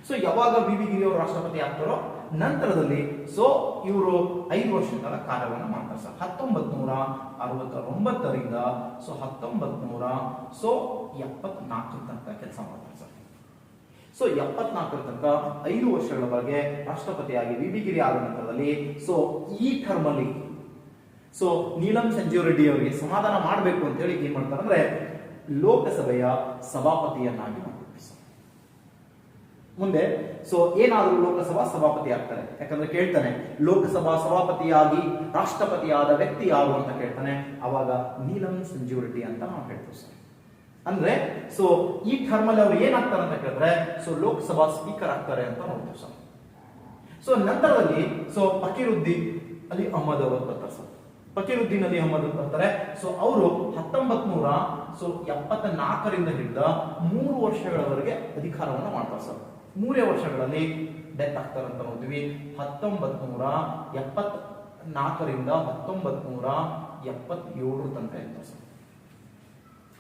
ಸೊ ಯಾವಾಗ ವಿ ವಿ ಗಿರಿ ಅವರು ರಾಷ್ಟ್ರಪತಿ ಆಗ್ತಾರೋ ನಂತರದಲ್ಲಿ ಸೊ ಇವರು 5 ವರ್ಷಗಳ ಕಾರ್ಯವನ್ನು ಮಾಡ್ತಾರೆ ಸರ್. 1969ರಿಂದ ಸೊ 1974 ತನಕ ಕೆಲಸ ಮಾಡ್ತಾರೆ ಸರ್. ಸೊ 74 ತನಕ 5 ವರ್ಷಗಳವರೆಗೆ ರಾಷ್ಟ್ರಪತಿಯಾಗಿ ವಿ ವಿ ಗಿರಿ ಆದ ನಂತರದಲ್ಲಿ ಸೊ ಈ ಟರ್ಮ್ ಅಲ್ಲಿ ಸೊ ನೀಲಂ ಸಂಜೀವ್ ರೆಡ್ಡಿ ಅವರಿಗೆ ಸಮಾಧಾನ ಮಾಡಬೇಕು ಅಂತ ಹೇಳಿ ಏನ್ ಮಾಡ್ತಾರೆ ಅಂದ್ರೆ ಲೋಕಸಭೆಯ ಸಭಾಪತಿಯನ್ನಾಗಿ ಮಾಡ್ತಾರೆ. ಮುಂದೆ ಸೊ ಏನಾದರೂ ಲೋಕಸಭಾ ಸಭಾಪತಿ ಆಗ್ತಾರೆ. ಯಾಕಂದ್ರೆ ಕೇಳ್ತಾನೆ ಲೋಕಸಭಾ ಸಭಾಪತಿಯಾಗಿ ರಾಷ್ಟ್ರಪತಿಯಾದ ವ್ಯಕ್ತಿ ಯಾರು ಅಂತ ಕೇಳ್ತಾನೆ. ಅವಾಗ ನೀಲಂ ಸಂಜೀವ್ ರೆಡ್ಡಿ ಅಂತ ನಾವು ಹೇಳ್ತೀವಿ ಸರ್. ಅಂದ್ರೆ ಸೊ ಈ ಟರ್ಮ್ ಅಲ್ಲಿ ಅವ್ರು ಏನಾಗ್ತಾರೆ ಅಂತ ಕೇಳಿದ್ರೆ ಸೊ ಲೋಕಸಭಾ ಸ್ಪೀಕರ್ ಆಗ್ತಾರೆ ಅಂತ ನೋಡ್ತೀವಿ ಸರ್. ಸೊ ನಂತರದಲ್ಲಿ ಸೊ ಫಕೀರುದ್ದೀನ್ ಅಲಿ ಅಹಮದ್ ಅವರು ಬರ್ತಾರೆ ಸರ್. ಫಕೀರುದ್ದೀನ್ ಅಲಿ ಅಹಮದ್ ಬರ್ತಾರೆ. ಸೊ ಅವರು 1974ರಿಂದ ಹಿಡಿದ 3 ವರ್ಷಗಳವರೆಗೆ ಅಧಿಕಾರವನ್ನು ಮಾಡ್ತಾರೆ ಸರ್. 3 ವರ್ಷಗಳಲ್ಲಿ ಡೆತ್ ಆಗ್ತಾರೆ ಅಂತ ನೋಡ್ತೀವಿ. 1974ರಿಂದ 1977 ತನಕ ಇರ್ತಾರೆ ಸರ್.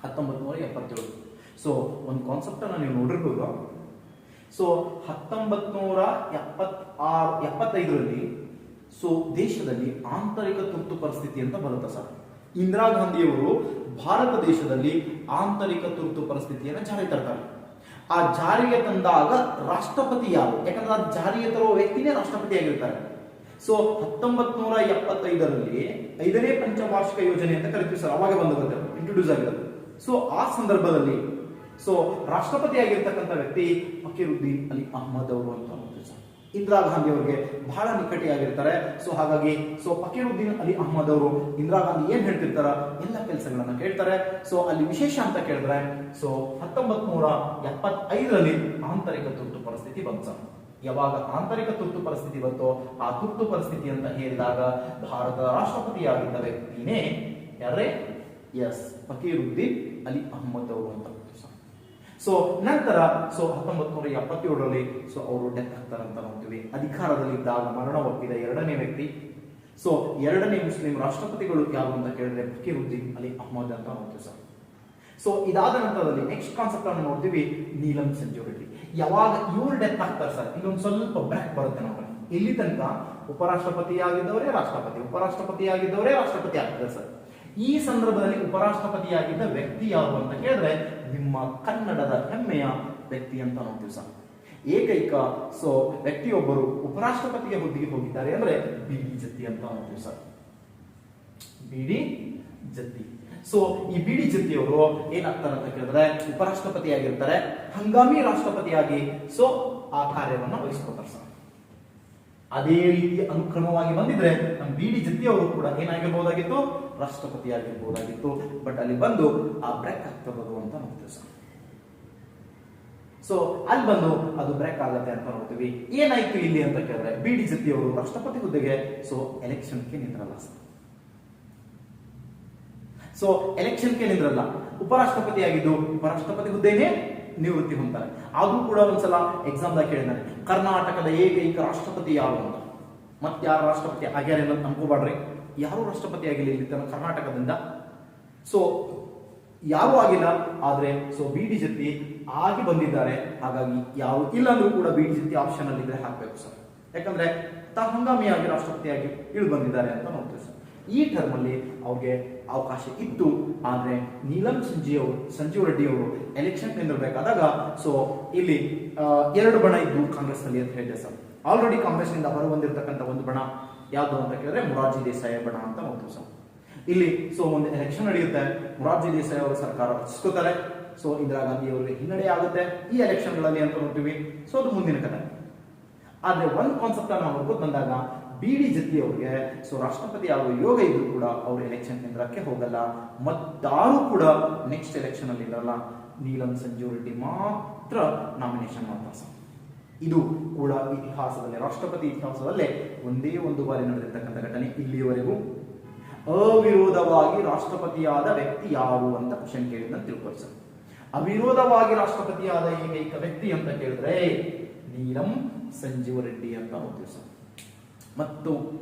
1977. ಸೊ ಒಂದು ಕಾನ್ಸೆಪ್ಟ್ ಅನ್ನ ನೀವು ನೋಡಿರ್ಬೋದು. ಸೊ 1975ರಲ್ಲಿ ಸೊ ದೇಶದಲ್ಲಿ ಆಂತರಿಕ ತುರ್ತು ಪರಿಸ್ಥಿತಿ ಅಂತ ಬರುತ್ತೆ ಸರ್. ಇಂದಿರಾ ಗಾಂಧಿಯವರು ಭಾರತ ದೇಶದಲ್ಲಿ ಆಂತರಿಕ ತುರ್ತು ಪರಿಸ್ಥಿತಿಯನ್ನು ಜಾರಿ ತರ್ತಾರೆ. ಆ ಜಾರಿಗೆ ತಂದಾಗ ರಾಷ್ಟ್ರಪತಿ ಯಾರು, ಯಾಕಂದ್ರೆ ಆ ಜಾರಿಗೆ ತರುವ ವ್ಯಕ್ತಿನೇ ರಾಷ್ಟ್ರಪತಿ ಆಗಿರ್ತಾರೆ. ಸೊ 1975ರಲ್ಲಿ 5ನೇ ಪಂಚವಾರ್ಷಿಕ ಯೋಜನೆ ಅಂತ ಕರಿತೀವಿ ಸರ್. ಅವಾಗ ಬಂದಿರುತ್ತೆ, ಇಂಟ್ರೊಡ್ಯೂಸ್ ಆಗಿರುತ್ತೆ. ಸೊ ಆ ಸಂದರ್ಭದಲ್ಲಿ ಸೊ ರಾಷ್ಟ್ರಪತಿ ಆಗಿರ್ತಕ್ಕಂಥ ವ್ಯಕ್ತಿ ಫಕೀರುದ್ದೀನ್ ಅಲಿ ಅಹಮದ್ ಅವರು ಅಂತ ನೋಡ್ತೀವಿ ಸರ್. ಇಂದಿರಾ ಗಾಂಧಿ ಅವರಿಗೆ ಬಹಳ ನಿಕಟೆಯಾಗಿರ್ತಾರೆ. ಸೊ ಹಾಗಾಗಿ ಸೊ ಫಕೀರುದ್ದೀನ್ ಅಲಿ ಅಹಮದ್ ಅವರು ಇಂದಿರಾ ಗಾಂಧಿ ಏನ್ ಹೇಳ್ತಿರ್ತಾರ ಎಲ್ಲ ಕೆಲಸಗಳನ್ನ ಕೇಳ್ತಾರೆ. ಸೊ ಅಲ್ಲಿ ವಿಶೇಷ ಅಂತ ಕೇಳಿದ್ರೆ ಸೊ 1975ರಲ್ಲಿ ಆಂತರಿಕ ತುರ್ತು ಪರಿಸ್ಥಿತಿ ಬಂತು ಸರ್. ಯಾವಾಗ ಆಂತರಿಕ ತುರ್ತು ಪರಿಸ್ಥಿತಿ ಬಂತೋ ಆ ತುರ್ತು ಪರಿಸ್ಥಿತಿ ಅಂತ ಹೇಳಿದಾಗ ಭಾರತದ ರಾಷ್ಟ್ರಪತಿಯಾಗಿದ್ದ ವ್ಯಕ್ತಿನೇ ಯಾರೇ, ಎಸ್, ಫಕೀರುದ್ದೀನ್ ಅಲಿ ಅಹಮದ್ ಅವರು ಅಂತ. ಸೊ ನಂತರ ಸೊ 1977ರಲ್ಲಿ ಸೊ ಅವರು ಡೆತ್ ಆಗ್ತಾರೆ ಅಂತ ನೋಡ್ತೀವಿ. ಅಧಿಕಾರದಲ್ಲಿದ್ದಾಗ ಮರಣ ಒಪ್ಪಿದ 2ನೇ ವ್ಯಕ್ತಿ. ಸೊ 2ನೇ ಮುಸ್ಲಿಂ ರಾಷ್ಟ್ರಪತಿಗಳು ಯಾರು ಅಂತ ಕೇಳಿದ್ರೆ ಫಕೀರುದ್ದೀನ್ ಅಲಿ ಅಹಮದ್ ಅಂತ ನೋಡ್ತೀವಿ ಸರ್. ಸೊ ಇದಾದ ನಂತರದಲ್ಲಿ ನೆಕ್ಸ್ಟ್ ಕಾನ್ಸೆಪ್ಟ್ ಅನ್ನು ನೋಡ್ತೀವಿ, ನೀಲಂ ಸಂಜೀವ್ ರೆಡ್ಡಿ. ಯಾವಾಗ ಇವ್ರು ಡೆತ್ ಆಗ್ತಾರೆ ಸರ್, ಇನ್ನೊಂದು ಸ್ವಲ್ಪ ಬ್ರೇಕ್ ಬರುತ್ತೆ ನೋಡಿ. ಇಲ್ಲಿ ತನಕ ಉಪರಾಷ್ಟ್ರಪತಿಯಾಗಿದ್ದವರೇ ರಾಷ್ಟ್ರಪತಿ, ಉಪರಾಷ್ಟ್ರಪತಿಯಾಗಿದ್ದವರೇ ರಾಷ್ಟ್ರಪತಿ ಆಗ್ತಾರೆ ಸರ್. ಈ ಸಂದರ್ಭದಲ್ಲಿ ಉಪರಾಷ್ಟ್ರಪತಿಯಾಗಿದ್ದ ವ್ಯಕ್ತಿ ಯಾರು ಅಂತ ಕೇಳಿದ್ರೆ ನಿಮ್ಮ ಕನ್ನಡದ ಹೆಮ್ಮೆಯ ವ್ಯಕ್ತಿ ಅಂತ ನೋಡ್ತೀವಿ ಸರ್. ಏಕೈಕ ಸೊ ವ್ಯಕ್ತಿಯೊಬ್ಬರು ಉಪರಾಷ್ಟ್ರಪತಿಯ ಹುದ್ದೆಗೆ ಹೋಗಿದ್ದಾರೆ ಅಂದ್ರೆ ಬಿ ಡಿ ಜತ್ತಿ ಅಂತ ನೋಡ್ತೀವಿ sir. B D Jatti. So ಈ ಬಿ ಡಿ ಜತ್ತಿ ಅವರು ಏನಾಗ್ತಾರೆ ಅಂತ ಕೇಳಿದ್ರೆ ಉಪರಾಷ್ಟ್ರಪತಿಯಾಗಿರ್ತಾರೆ, ಹಂಗಾಮಿ ರಾಷ್ಟ್ರಪತಿಯಾಗಿ ಸೊ ಆ ಕಾರ್ಯವನ್ನು ವಹಿಸ್ಕೊತಾರೆ ಸರ್. ಅದೇ ರೀತಿ ಅನುಕ್ರಮವಾಗಿ ಬಂದಿದ್ರೆ ನಮ್ಮ ಬಿ ಡಿ ಜತ್ತಿ ಅವರು ಕೂಡ ಏನಾಗಿರ್ಬೋದಾಗಿತ್ತು, ರಾಷ್ಟ್ರಪತಿ ಆಗಿರ್ಬೋದಾಗಿತ್ತು. ಬಟ್ ಅಲ್ಲಿ ಬಂದು ಆ ಬ್ರೇಕ್ ಆಗ್ತಿರೋದು ಅಂತ ನೋಡ್ತೀವಿ ಸರ್. ಸೊ ಅಲ್ಲಿ ಬಂದು ಅದು ಬ್ರೇಕ್ ಆಗತ್ತೆ ಅಂತ ನೋಡ್ತೀವಿ. ಏನಾಯ್ತು ಇಲ್ಲಿ ಅಂತ ಕೇಳಿದ್ರೆ ಬಿ ಡಿ ಜತ್ತಿ ಅವರು ರಾಷ್ಟ್ರಪತಿ ಹುದ್ದೆಗೆ ಸೊ ಎಲೆಕ್ಷನ್ಗೆ ನಿಂದ್ರಲ್ಲ ಸರ್. ಸೊ ಎಲೆಕ್ಷನ್ಗೆ ನಿಂದ್ರಲ್ಲ, ಉಪರಾಷ್ಟ್ರಪತಿ ಆಗಿದ್ದು ಉಪರಾಷ್ಟ್ರಪತಿ ಹುದ್ದೆನೇ ನಿವೃತ್ತಿ ಹೊಂದ್ತಾರೆ. ಆದ್ರೂ ಕೂಡ ಒಂದ್ಸಲ ಎಕ್ಸಾಮ್ ದಾಗ ಕೇಳಿದಾರೆ ಕರ್ನಾಟಕದ ಏಕೈಕ ರಾಷ್ಟ್ರಪತಿ ಯಾರು ಅಂತ. ಮತ್ತೆ ಯಾರು ರಾಷ್ಟ್ರಪತಿ ಆಗ್ಯಾರ ಅಂತ ಅನ್ಕೋಬಾಡ್ರಿ, ಯಾರು ರಾಷ್ಟ್ರಪತಿ ಆಗಿಲ್ಲ ಇಲ್ಲಿ ತನಕ ಕರ್ನಾಟಕದಿಂದ. ಸೊ ಯಾರು ಆಗಿಲ್ಲ, ಆದ್ರೆ ಸೊ ಬಿ ಡಿ ಜತ್ತಿ ಆಗಿ ಬಂದಿದ್ದಾರೆ. ಹಾಗಾಗಿ ಯಾರು ಇಲ್ಲ ಅಂದ್ರೂ ಕೂಡ ಬಿ ಡಿ ಜತ್ತಿ ಆಪ್ಷನ್ ಅಲ್ಲಿ ಇದ್ರೆ ಹಾಕ್ಬೇಕು ಸರ್. ಯಾಕಂದ್ರೆ ಹಂಗಾಮಿಯಾಗಿ ರಾಷ್ಟ್ರಪತಿಯಾಗಿ ಇಳಿದು ಬಂದಿದ್ದಾರೆ ಅಂತ ನೋಡ್ತೀವಿ ಸರ್. ಈ ಟರ್ಮ್ ಅಲ್ಲಿ ಅವ್ರಿಗೆ ಅವಕಾಶ ಇತ್ತು. ಆದ್ರೆ ನೀಲಂ ಸಂಜೀವ್ ರೆಡ್ಡಿ ಅವರು ಎಲೆಕ್ಷನ್ ನಿಂದಿರಬೇಕಾದಾಗ ಸೊ ಇಲ್ಲಿ ಎರಡು ಬಣ ಇದ್ದು ಕಾಂಗ್ರೆಸ್ ನಲ್ಲಿ ಅಂತ ಹೇಳಿದೆ ಸರ್. ಆಲ್ರೆಡಿ ಕಾಂಗ್ರೆಸ್ ನಿಂದ ಹೊರ ಬಂದಿರತಕ್ಕಂಥ ಒಂದು ಬಣ ಯಾವುದು ಅಂತ ಕೇಳಿದ್ರೆ ಮೊರಾರ್ಜಿ ದೇಸಾಯಿ ಬಣ ಅಂತ ನೋಡ್ತೀವಿ ಸರ್. ಇಲ್ಲಿ ಸೊ ಒಂದು ಎಲೆಕ್ಷನ್ ನಡೆಯುತ್ತೆ, ಮೊರಾರ್ಜಿ ದೇಸಾಯಿ ಅವರು ಸರ್ಕಾರ ರಚಿಸ್ಕೋತಾರೆ. ಸೊ ಇಂದಿರಾ ಗಾಂಧಿ ಅವರಿಗೆ ಹಿನ್ನಡೆ ಆಗುತ್ತೆ ಈ ಎಲೆಕ್ಷನ್ ಗಳಲ್ಲಿ ಅಂತ ನೋಡ್ತೀವಿ. ಸೊ ಅದು ಮುಂದಿನ ಕಥೆ. ಆದ್ರೆ ಒಂದು ಕಾನ್ಸೆಪ್ಟ್ ನಾವು ನೋಡ್ಕೊಂಡು ಬಂದಾಗ ಬಿ.ಡಿ. ಜತ್ತಿ ಅವರಿಗೆ ಸೊ ರಾಷ್ಟ್ರಪತಿ ಆಗುವ ಯೋಗ ಇದ್ರು ಕೂಡ ಅವರು ಎಲೆಕ್ಷನ್ ಕೇಂದ್ರಕ್ಕೆ ಹೋಗಲ್ಲ, ಮತ್ತಾರು ಕೂಡ ನೆಕ್ಸ್ಟ್ ಎಲೆಕ್ಷನ್ ಅಲ್ಲಿ ಇರಲ್ಲ. ನೀಲಂ ಸಂಜೀವ್ ರೆಡ್ಡಿ ಮಾತ್ರ ನಾಮಿನೇಷನ್ ಮಾಡ್ತಾರೆ ಸರ್. ಇದು ಕೂಡ ಇತಿಹಾಸದಲ್ಲಿ ರಾಷ್ಟ್ರಪತಿ ಇತಿಹಾಸದಲ್ಲೇ ಒಂದೇ ಒಂದು ಬಾರಿ ನಡೆದಿರ್ತಕ್ಕಂಥ ಘಟನೆ. ಇಲ್ಲಿಯವರೆಗೂ ಅವಿರೋಧವಾಗಿ ರಾಷ್ಟ್ರಪತಿಯಾದ ವ್ಯಕ್ತಿ ಯಾರು ಅಂತ ಕ್ವಶನ್ ಕೇಳಿದ ತಿಳ್ಕೊಳ್ಳಿ ಸರ್. ಅವಿರೋಧವಾಗಿ ರಾಷ್ಟ್ರಪತಿಯಾದ ಏಕೈಕ ವ್ಯಕ್ತಿ ಅಂತ ಕೇಳಿದ್ರೆ ನೀಲಂ ಸಂಜೀವ್ ರೆಡ್ಡಿ ಅಂತ ಹೋಗ್ತೀವಿ ಸರ್. ಮತ್ತು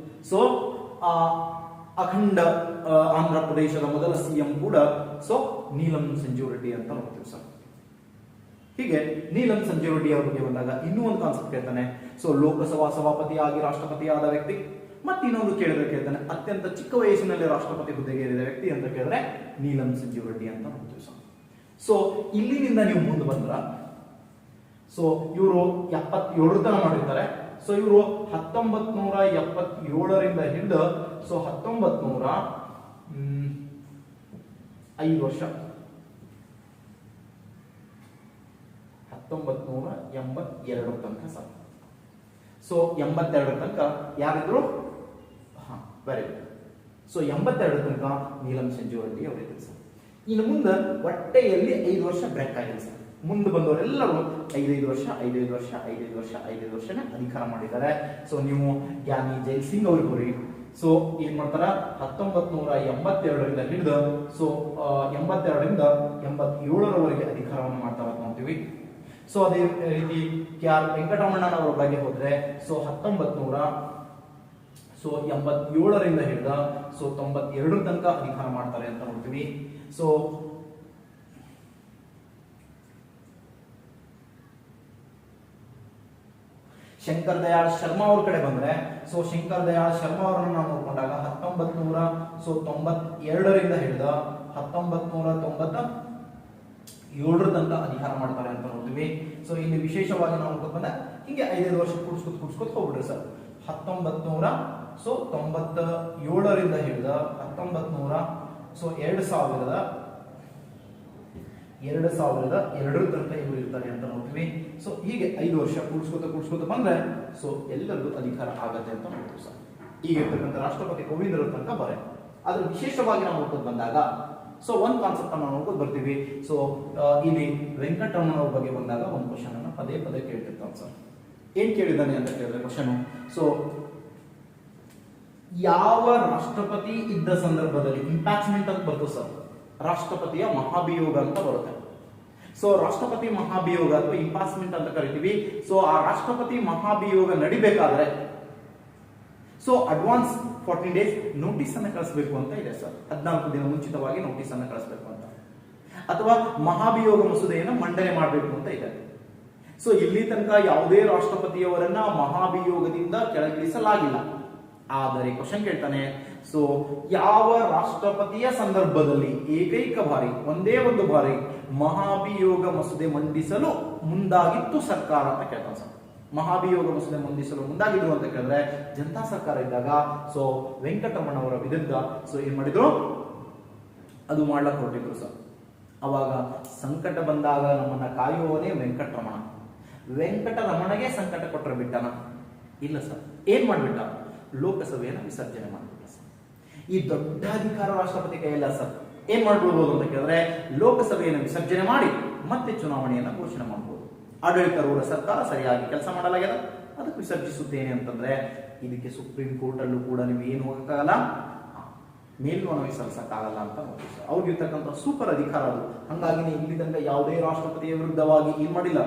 ಸೊ ಅಖಂಡ ಆಂಧ್ರ ಪ್ರದೇಶದ ಮೊದಲ ಸಿಎಂ ಕೂಡ ಸೊ ನೀಲಂ ಸಂಜೀವ್ ರೆಡ್ಡಿ ಅಂತ ನೋಡ್ತೀವಿ ಸರ್. ಹೀಗೆ ನೀಲಂ ಸಂಜೀವ್ ರೆಡ್ಡಿ ಅವರ ಬಗ್ಗೆ ಬಂದಾಗ ಇನ್ನೂ ಒಂದು ಕಾನ್ಸೆಪ್ಟ್ ಕೇಳ್ತಾನೆ. ಸೊ ಲೋಕಸಭಾ ಸಭಾಪತಿಯಾಗಿ ರಾಷ್ಟ್ರಪತಿಯಾದ ವ್ಯಕ್ತಿ. ಮತ್ತೆ ಇನ್ನೊಂದು ಕೇಳಿದ್ರೆ ಕೇಳ್ತಾನೆ ಅತ್ಯಂತ ಚಿಕ್ಕ ವಯಸ್ಸಿನಲ್ಲಿ ರಾಷ್ಟ್ರಪತಿ ಹುದ್ದೆಗೆ ಏರಿದ ವ್ಯಕ್ತಿ ಅಂತ ಕೇಳಿದ್ರೆ ನೀಲಂ ಸಂಜೀವ್ ರೆಡ್ಡಿ ಅಂತ ನೋಡ್ತೀವಿ ಸರ್. ಸೊ ಇಲ್ಲಿನಿಂದ ನೀವು ಮುಂದೆ ಬಂದ್ರ ಸೊ ಇವರು 77 ತನ ಮಾಡಿರ್ತಾರೆ. ಸೊ ಇವರು 1977ರಿಂದ ಹಿಡಿದು ಸೊ 1905 ವರ್ಷ 1982 ತನಕ ಸರ್. ಸೊ 82 ತನಕ ಯಾರಿದ್ರು? Very good. ಸೊ 82 ತನಕ ನೀಲಂ ಸಂಜೀವ್ ರೆಡ್ಡಿ ಅವರಿದ್ರು ಸರ್. ಇನ್ನು ಮುಂದೆ ಹೊಟ್ಟೆಯಲ್ಲಿ 5 ವರ್ಷ ಬ್ರೇಕ್ ಆಗಿದೆ ಸರ್. ಮುಂದೆ ಬಂದವರೆಲ್ಲರೂ 5 ವರ್ಷ ಅಧಿಕಾರ ಮಾಡಿದ್ದಾರೆ. ಸೊ ನೀವು ಜ್ಞಾನಿ ಜೈಲ್ ಸಿಂಗ್ ಅವ್ರಿಗೆ ಹೋರಿ. ಸೊ ಏನ್ ಮಾಡ್ತಾರ 1982ರಿಂದ ಹಿಡಿದು ಸೊ 82ರಿಂದ 87ರವರೆಗೆ ಅಧಿಕಾರವನ್ನು ಮಾಡ್ತಾರ ನೋಡ್ತೀವಿ. ಸೊ ಅದೇ ರೀತಿ KR ವೆಂಕಟರಮಣ್ಣನವರ ಬಗ್ಗೆ ಹೋದ್ರೆ ಸೊ 1987ರಿಂದ ಹಿಡಿದ ಸೊ 92 ತನಕ ಅಧಿಕಾರ ಮಾಡ್ತಾರೆ ಅಂತ ನೋಡ್ತೀವಿ. ಸೊ ಶಂಕರ್ ದಯಾಳ್ ಶರ್ಮಾ ಅವ್ರ ಕಡೆ ಬಂದ್ರೆ ಸೊ ಶಂಕರ್ ದಯಾಳ್ ಶರ್ಮಾ ಅವರನ್ನು ನಾವು ನೋಡ್ಕೊಂಡಾಗ 1992ರಿಂದ ಹಿಡಿದ 1997 ತನಕ ಅಧಿಕಾರ ಮಾಡ್ತಾರೆ ಅಂತ ನೋಡ್ತೀವಿ. ಸೊ ಇಲ್ಲಿ ವಿಶೇಷವಾಗಿ ನಾವು ನೋಡ್ಕೊಂಡು ಬಂದ ಹಿಂಗೆ 5 ವರ್ಷ ಕುಡ್ಸ್ಕೊತ್ ಹೋಗ್ಬಿಡ್ರಿ ಸರ್. 1997ರಿಂದ ಹಿಡಿದ 2002 ತನಕ ಇವರು ಇರ್ತಾರೆ ಅಂತ ನೋಡ್ತೀವಿ. ಸೊ ಹೀಗೆ 5 ವರ್ಷ ಕೂಡಿಸ್ಕೊತ ಬಂದ್ರೆ ಸೊ ಎಲ್ಲರಿಗೂ ಅಧಿಕಾರ ಆಗತ್ತೆ ಅಂತ ನೋಡ್ತೀವಿ ಸರ್. ಈಗ ಇರ್ತಕ್ಕಂಥ ರಾಷ್ಟ್ರಪತಿ ಕೋವಿಂದರ ತನಕ ಬರೆ. ಆದ್ರೆ ವಿಶೇಷವಾಗಿ ನಾವು ನೋಡ್ಕೊಂಡು ಬಂದಾಗ ಸೊ ಒಂದು ಕಾನ್ಸೆಪ್ಟ್ ನಾವು ನೋಡ್ಕೊಂಡು ಬರ್ತೀವಿ. ಸೊ ಇಲ್ಲಿ ವೆಂಕಟರಮಣ ಅವ್ರ ಬಗ್ಗೆ ಬಂದಾಗ ಒಂದು ಕ್ವಶನ್ ಅನ್ನ ಪದೇ ಕೇಳ್ತಿರ್ತಾನೆ ಸರ್. ಏನ್ ಕೇಳಿದ್ದಾನೆ ಅಂತ ಕೇಳಿದ್ರೆ ಕ್ವಶನ್ ಸೊ ಯಾವ ರಾಷ್ಟ್ರಪತಿ ಇದ್ದ ಸಂದರ್ಭದಲ್ಲಿ ಇಂಪ್ಯಾಚ್ಮೆಂಟ್ ಅಂತ ಬರ್ತದೆ ಸರ್. ರಾಷ್ಟ್ರಪತಿಯ ಮಹಾಭಿಯೋಗ ಅಂತ ಬರುತ್ತೆ. ಸೊ ರಾಷ್ಟ್ರಪತಿ ಮಹಾಭಿಯೋಗ ಅಥವಾ ಇಂಪಾಸ್ಮೆಂಟ್ ಅಂತ ಕರಿತೀವಿ. ಸೊ ಆ ರಾಷ್ಟ್ರಪತಿ ಮಹಾಭಿಯೋಗ ನಡಿಬೇಕಾದ್ರೆ ಸೊ ಅಡ್ವಾನ್ಸ್ 14 ಡೇಸ್ ನೋಟಿಸ್ ಅನ್ನು ಕಳಿಸಬೇಕು ಅಂತ ಇದೆ ಸರ್. 14 ದಿನ ಮುಂಚಿತವಾಗಿ ನೋಟಿಸ್ ಅನ್ನು ಕಳಿಸಬೇಕು ಅಂತ, ಅಥವಾ ಮಹಾಭಿಯೋಗ ಮಸೂದೆಯನ್ನು ಮಂಡನೆ ಮಾಡಬೇಕು ಅಂತ ಇದೆ. ಸೊ ಇಲ್ಲಿ ತನಕ ಯಾವುದೇ ರಾಷ್ಟ್ರಪತಿಯವರನ್ನ ಮಹಾಭಿಯೋಗದಿಂದ ಕೆಳಗಿಳಿಸಲಾಗಿಲ್ಲ. ಆದರೆ ಕ್ವಶನ್ ಕೇಳ್ತಾನೆ ಸೊ ಯಾವ ರಾಷ್ಟ್ರಪತಿಯ ಸಂದರ್ಭದಲ್ಲಿ ಏಕೈಕ ಬಾರಿ ಒಂದೇ ಒಂದು ಬಾರಿ ಮಹಾಭಿಯೋಗ ಮಸೂದೆ ಮಂಡಿಸಲು ಮುಂದಾಗಿತ್ತು ಸರ್ಕಾರ ಅಂತ ಕೇಳ್ತಾನೆ ಸರ್. ಮಹಾಭಿಯೋಗ ಮಸೂದೆ ಮಂಡಿಸಲು ಮುಂದಾಗಿದ್ರು ಅಂತ ಕೇಳಿದ್ರೆ ಜನತಾ ಸರ್ಕಾರ ಇದ್ದಾಗ ಸೊ ವೆಂಕಟರಮಣ ಅವರ ವಿರುದ್ಧ ಸೊ ಏನ್ ಮಾಡಿದ್ರು ಅದು ಮಾಡ್ಲಕ್ ಹೊರಟಿದ್ರು ಸರ್. ಅವಾಗ ಸಂಕಟ ಬಂದಾಗ ನಮ್ಮನ್ನ ಕಾಯುವವನೇ ವೆಂಕಟರಮಣ. ವೆಂಕಟರಮಣಗೆ ಸಂಕಟ ಕೊಟ್ಟರೆ ಬಿಟ್ಟನ? ಇಲ್ಲ ಸರ್. ಏನ್ ಮಾಡ್ಬಿಟ್ಟ? ಲೋಕಸಭೆಯನ್ನು ವಿಸರ್ಜನೆ ಮಾಡ್ಬಿಟ್ಟ ಸರ್. ಈ ದೊಡ್ಡ ಅಧಿಕಾರ ರಾಷ್ಟ್ರಪತಿ ಕೈಯಲ್ಲ ಸರ್. ಏನ್ ಮಾಡ್ಬಿಡ್ಬೋದು ಅಂತ ಕೇಳಿದ್ರೆ ಲೋಕಸಭೆಯನ್ನು ವಿಸರ್ಜನೆ ಮಾಡಿ ಮತ್ತೆ ಚುನಾವಣೆಯನ್ನ ಘೋಷಣೆ ಮಾಡಬಹುದು. ಆಡಳಿತಾರೂಢ ಸರ್ಕಾರ ಸರಿಯಾಗಿ ಕೆಲಸ ಮಾಡಲಾಗ್ಯದ, ಅದಕ್ಕೆ ವಿಸರ್ಜಿಸುತ್ತೇನೆ ಅಂತಂದ್ರೆ ಇದಕ್ಕೆ ಸುಪ್ರೀಂ ಕೋರ್ಟ್ ಅಲ್ಲೂ ಕೂಡ ನೀವು ಏನು ಹೋಗಕ್ಕಾಗಲ್ಲ, ಮೇಲ್ಮನವಿ ಸಲ್ಲಿಸಕ್ಕಾಗಲ್ಲ ಅಂತ ನೋಡಿ ಸರ್. ಅವ್ರಿಗೆ ಇರ್ತಕ್ಕಂಥ ಸೂಪರ್ ಅಧಿಕಾರ ಅದು. ಹಂಗಾಗಿ ಇಲ್ಲಿ ತನಕ ಯಾವುದೇ ರಾಷ್ಟ್ರಪತಿಯ ವಿರುದ್ಧವಾಗಿ ಏನ್ ಮಾಡಿಲ್ಲ,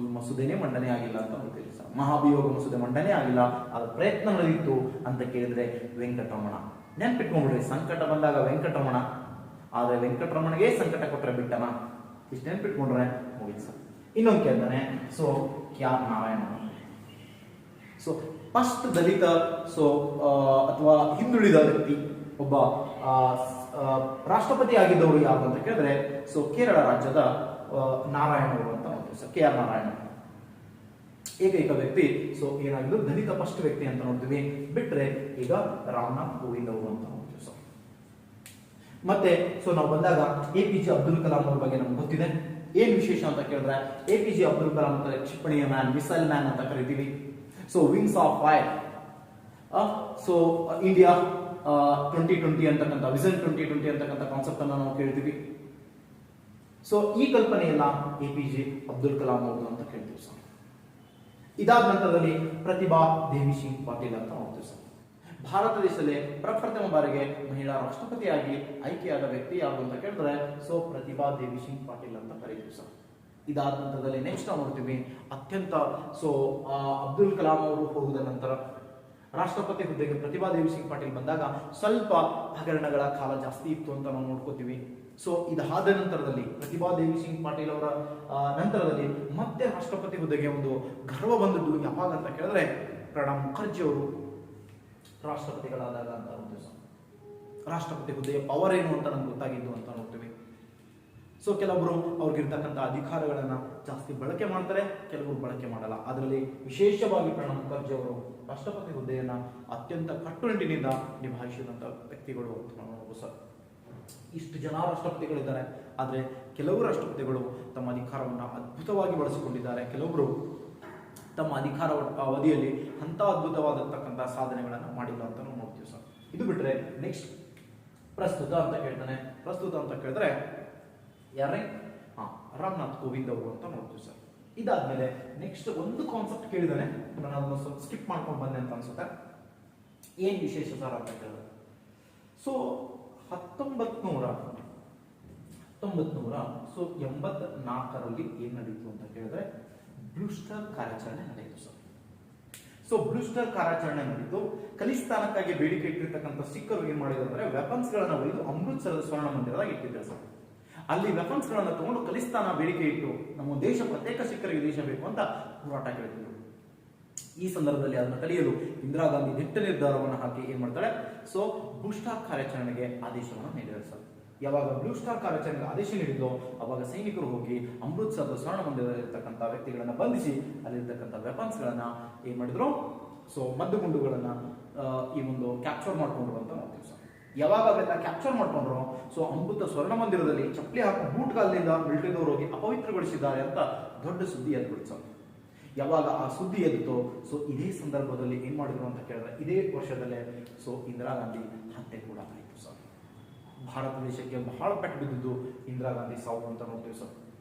ಈ ಮಸೂದೆನೇ ಮಂಡನೆ ಆಗಿಲ್ಲ ಅಂತ ನೋಡ್ತೀವಿ ಸರ್. ಮಹಾಭಿಯೋಗ ಮಸೂದೆ ಮಂಡನೆ ಆಗಿಲ್ಲ, ಅದರ ಪ್ರಯತ್ನ ನಡೆದಿತ್ತು ಅಂತ ಕೇಳಿದ್ರೆ ವೆಂಕಟರಮಣ. ನೆನ್ಪಿಟ್ಕೊಂಡ್ಬಿಡ್ರಿ, ಸಂಕಟ ಬಂದಾಗ ವೆಂಕಟರಮಣ, ಆದ್ರೆ ವೆಂಕಟರಮಣಗೆ ಸಂಕಟ ಕೊಟ್ಟರೆ ಬಿಟ್ಟನ. ಇಷ್ಟು ನೆನ್ಪಿಟ್ಕೊಂಡ್ರೆ ಮುಗಿತು ಸರ್. ಇನ್ನೊಂದು ಕೇಳ್ತಾನೆ so KR Narayana. So first Dalit so ಅಥವಾ ಹಿಂದುಳಿದ ವ್ಯಕ್ತಿ ಒಬ್ಬ ರಾಷ್ಟ್ರಪತಿ ಆಗಿದ್ದವರು ಯಾರು ಅಂತ ಕೇಳಿದ್ರೆ ಸೊ ಕೇರಳ ರಾಜ್ಯದ ನಾರಾಯಣ ಅವರು ಅಂತ ನೋಡ್ತೀವಿ ಸರ್, KR ನಾರಾಯಣ ಏಕೈಕ ವ್ಯಕ್ತಿ. ಸೊ ಏನಾಗಿದ್ದು ದಲಿತ ಫಸ್ಟ್ ವ್ಯಕ್ತಿ ಅಂತ ನೋಡ್ತೀವಿ. ಬಿಟ್ರೆ ಈಗ ರಾಮನಾಥ್ ಕೋವಿಂದ್ ಅವರು ಅಂತ ನೋಡ್ತೀವಿ ಸರ್. ಮತ್ತೆ ಸೊ ನಾವು ಬಂದಾಗ APJ ಅಬ್ದುಲ್ ಕಲಾಂ ಅವ್ರ ಬಗ್ಗೆ ನಮ್ಗೆ ಗೊತ್ತಿದೆ. ಏನ್ ವಿಶೇಷ ಅಂತ ಕೇಳಿದ್ರೆ APJ ಅಬ್ದುಲ್ ಕಲಾಂ ಅಂತ ಕ್ಷಿಪಣಿಯ ಮ್ಯಾನ್, ಮಿಸೈಲ್ ಮ್ಯಾನ್ ಅಂತ ಕರಿತೀವಿ. So wings of fire, so India 2020 ಅಂತಕ್ಕಂಥ ವಿಷನ್ 2020 ಅಂತಕ್ಕಂಥ ಕಾನ್ಸೆಪ್ಟ್ ಅನ್ನ ನಾವು ಕೇಳ್ತೀವಿ. ಸೊ ಈ ಕಲ್ಪನೆಯಲ್ಲ APJ ಅಬ್ದುಲ್ ಕಲಾಂ ಅವರು ಅಂತ ಕೇಳ್ತೀವಿ ಸರ್. ಇದಾದ ನಂತರದಲ್ಲಿ ಪ್ರತಿಭಾ ದೇವಿ ಸಿಂಗ್ ಪಾಟೀಲ್ ಅಂತ ನೋಡ್ತೀವಿ ಸರ್. ಭಾರತ ದೇಶದಲ್ಲಿ ಪ್ರಪ್ರಥಮ ಬಾರಿಗೆ ಮಹಿಳಾ ರಾಷ್ಟ್ರಪತಿಯಾಗಿ ಆಯ್ಕೆಯಾದ ವ್ಯಕ್ತಿ ಯಾರು ಅಂತ ಕೇಳಿದ್ರೆ ಸೊ ಪ್ರತಿಭಾ ದೇವಿ ಸಿಂಗ್ ಪಾಟೀಲ್ ಅಂತ ಕರೀತೀವಿ ಸರ್. ಇದಾದ ನಂತರದಲ್ಲಿ ನೆಕ್ಸ್ಟ್ ನಾವು ನೋಡ್ತೀವಿ ಅತ್ಯಂತ ಸೊ ಅಬ್ದುಲ್ ಕಲಾಂ ಅವರು ಹೋದ ನಂತರ ರಾಷ್ಟ್ರಪತಿ ಹುದ್ದೆಗೆ ಪ್ರತಿಭಾ ದೇವಿ ಸಿಂಗ್ ಪಾಟೀಲ್ ಬಂದಾಗ ಸ್ವಲ್ಪ ಹಗರಣಗಳ ಕಾಲ ಜಾಸ್ತಿ ಇತ್ತು ಅಂತ ನಾವು ನೋಡ್ಕೋತೀವಿ. ಸೊ ಇದಾದ ನಂತರದಲ್ಲಿ ಪ್ರತಿಭಾ ದೇವಿ ಸಿಂಗ್ ಪಾಟೀಲ್ ಅವರ ನಂತರದಲ್ಲಿ ಮತ್ತೆ ರಾಷ್ಟ್ರಪತಿ ಹುದ್ದೆಗೆ ಒಂದು ಗರ್ವ ಬಂದದ್ದು ಯಾವಾಗ ಅಂತ ಕೇಳಿದ್ರೆ ಪ್ರಣಬ್ ಮುಖರ್ಜಿ ಅವರು ರಾಷ್ಟ್ರಪತಿಗಳಾದಾಗ ಅಂತ ನೋಡ್ತೀವಿ ಸರ್. ರಾಷ್ಟ್ರಪತಿ ಹುದ್ದೆಯ ಪವರ್ ಏನು ಅಂತ ನಮ್ಗೆ ಗೊತ್ತಾಗಿದ್ದು ಅಂತ ನೋಡ್ತೀವಿ. ಸೊ ಕೆಲವರು ಅವ್ರಿಗಿರ್ತಕ್ಕಂಥ ಅಧಿಕಾರಗಳನ್ನ ಜಾಸ್ತಿ ಬಳಕೆ ಮಾಡ್ತಾರೆ, ಕೆಲವರು ಬಳಕೆ ಮಾಡಲ್ಲ. ಅದರಲ್ಲಿ ವಿಶೇಷವಾಗಿ ಪ್ರಣಬ್ ಮುಖರ್ಜಿ ಅವರು ರಾಷ್ಟ್ರಪತಿ ಹುದ್ದೆಯನ್ನ ಅತ್ಯಂತ ಕಟ್ಟುನಿಟ್ಟಿನಿಂದ ನಿಭಾಯಿಸಿದಂತ ವ್ಯಕ್ತಿಗಳು ಅಂತ ನಾವು ನೋಡಬಹುದು ಸರ್. ಇಷ್ಟು ಜನ ರಾಷ್ಟ್ರಪತಿಗಳಿದ್ದಾರೆ, ಆದ್ರೆ ಕೆಲವು ರಾಷ್ಟ್ರಪತಿಗಳು ತಮ್ಮ ಅಧಿಕಾರವನ್ನ ಅದ್ಭುತವಾಗಿ ಬಳಸಿಕೊಂಡಿದ್ದಾರೆ, ಕೆಲವರು ತಮ್ಮ ಅಧಿಕಾರ ಅವಧಿಯಲ್ಲಿ ಅಂತ ಅದ್ಭುತವಾದತಕ್ಕಂಥ ಸಾಧನೆಗಳನ್ನ ಮಾಡಿಲ್ಲ ಅಂತ ನಾವು ನೋಡ್ತೀವಿ ಸರ್. ಇದು ಬಿಟ್ರೆ ನೆಕ್ಸ್ಟ್ ಪ್ರಸ್ತುತ ಅಂತ ಕೇಳ್ತಾನೆ. ಪ್ರಸ್ತುತ ಅಂತ ಕೇಳಿದ್ರೆ ಯಾರೇ ರಾಮನಾಥ್ ಕೋವಿಂದ್ ಅವರು ಅಂತ ನೋಡ್ತೀವಿ ಸರ್. ಇದಾದ್ಮೇಲೆ ನೆಕ್ಸ್ಟ್ ಒಂದು ಕಾನ್ಸೆಪ್ಟ್ ಕೇಳಿದಾನೆ, ನಾನು ಅದನ್ನು ಸ್ವಲ್ಪ ಸ್ಕಿಪ್ ಮಾಡ್ಕೊಂಡು ಬಂದೆ ಅಂತ ಅನ್ಸುತ್ತೆ. ಏನ್ ವಿಶೇಷ ಸರ್ ಅಂತ ಕೇಳಿದ್ರೆ ಸೊ 1984ರಲ್ಲಿ ಏನ್ ನಡೀತು ಅಂತ ಕೇಳಿದ್ರೆ ಬ್ಲೂ ಸ್ಟಾರ್ ಕಾರ್ಯಾಚರಣೆ ನಡೆಯಿತು ಸರ್. ಸೊ ಬ್ಲೂ ಸ್ಟಾರ್ ಕಾರ್ಯಾಚರಣೆ ನಡೆಯಿತು. ಖಲಿಸ್ತಾನಕ್ಕಾಗಿ ಬೇಡಿಕೆ ಇಟ್ಟಿರ್ತಕ್ಕಂಥ ಸಿಖ್ಖರು ಏನ್ ಮಾಡಿದ್ರು ಅಂದ್ರೆ ವೆಪನ್ಸ್ ಗಳನ್ನ ಒಯ್ದು ಅಮೃತ್ಸರದ ಸ್ವರ್ಣ ಮಂದಿರದಾಗ ಇಟ್ಟಿದ್ದಾರೆ ಸರ್. ಅಲ್ಲಿ ವೆಪನ್ಸ್ ಗಳನ್ನ ತಗೊಂಡು ಖಲಿಸ್ತಾನ ಬೇಡಿಕೆ ಇಟ್ಟು ನಮ್ಮ ದೇಶ ಪ್ರತ್ಯೇಕ ಸಿಖ್ಖರಿಗೆ ದೇಶ ಬೇಕು ಅಂತ ಹೋರಾಟ ಕೇಳಿದ್ರು. ಈ ಸಂದರ್ಭದಲ್ಲಿ ಅದನ್ನು ತಡೆಯಲು ಇಂದಿರಾ ಗಾಂಧಿ ದಿಟ್ಟ ನಿರ್ಧಾರವನ್ನು ಹಾಕಿ ಏನ್ ಮಾಡ್ತಾಳೆ ಸೊ ಬ್ಲೂ ಸ್ಟಾರ್ ಕಾರ್ಯಾಚರಣೆಗೆ ಆದೇಶವನ್ನು ನೀಡಿದ್ದಾರೆ ಸರ್. ಯಾವಾಗ ಬ್ಲೂ ಸ್ಟಾರ್ ಕಾರ್ಯಾಚರಣೆಗೆ ಆದೇಶ ನೀಡಿದ್ದು ಅವಾಗ ಸೈನಿಕರು ಹೋಗಿ ಅಮೃತ್ಸರದ ಸ್ವರ್ಣ ಮಂದಿರದಲ್ಲಿರ್ತಕ್ಕಂಥ ವ್ಯಕ್ತಿಗಳನ್ನ ಬಂಧಿಸಿ ಅಲ್ಲಿರ್ತಕ್ಕಂಥ ವೆಪನ್ಸ್ ಗಳನ್ನ ಏನ್ ಮಾಡಿದ್ರು ಸೊ ಮದ್ದುಗುಂಡುಗಳನ್ನ ಈ ಒಂದು ಕ್ಯಾಪ್ಚರ್ ಮಾಡ್ಕೊಂಡ್ರು ಅಂತ ನೋಡ್ತೀವಿ ಸರ್. ಯಾವಾಗ ಅವೆಲ್ಲ ಕ್ಯಾಪ್ಚರ್ ಮಾಡ್ಕೊಂಡ್ರು ಸೊ ಅಮೃತ ಸ್ವರ್ಣ ಮಂದಿರದಲ್ಲಿ ಚಪ್ಪಲಿ ಹಾಕಿ ಬೂಟ್ಗಾಲಿನಿಂದ ಮಿಲಿಟರಿದವರು ಹೋಗಿ ಅಪವಿತ್ರಗೊಳಿಸಿದ್ದಾರೆ ಅಂತ ದೊಡ್ಡ ಸುದ್ದಿ ಎದ್ಬಿಡ್ತು ಸರ್. ಯಾವಾಗ ಆ ಸುದ್ದಿ ಎದ್ದಿತು ಸೊ ಇದೇ ಸಂದರ್ಭದಲ್ಲಿ ಏನ್ ಮಾಡಿದ್ರು ಅಂತ ಕೇಳಿದ್ರೆ ಇದೇ ವರ್ಷದಲ್ಲೇ ಸೊ ಇಂದಿರಾ ಗಾಂಧಿ ಹತ್ಯೆ ಕೂಡ ಆಯಿತು ಸರ್. ಭಾರತ ದೇಶಕ್ಕೆ ಬಹಳ ಪೆಟ್ಟು ಬಿದ್ದಿದ್ದು ಇಂದಿರಾ ಗಾಂಧಿ ಸಾವು ಅಂತ ನೋಡ್ತೀವಿ ಸರ್.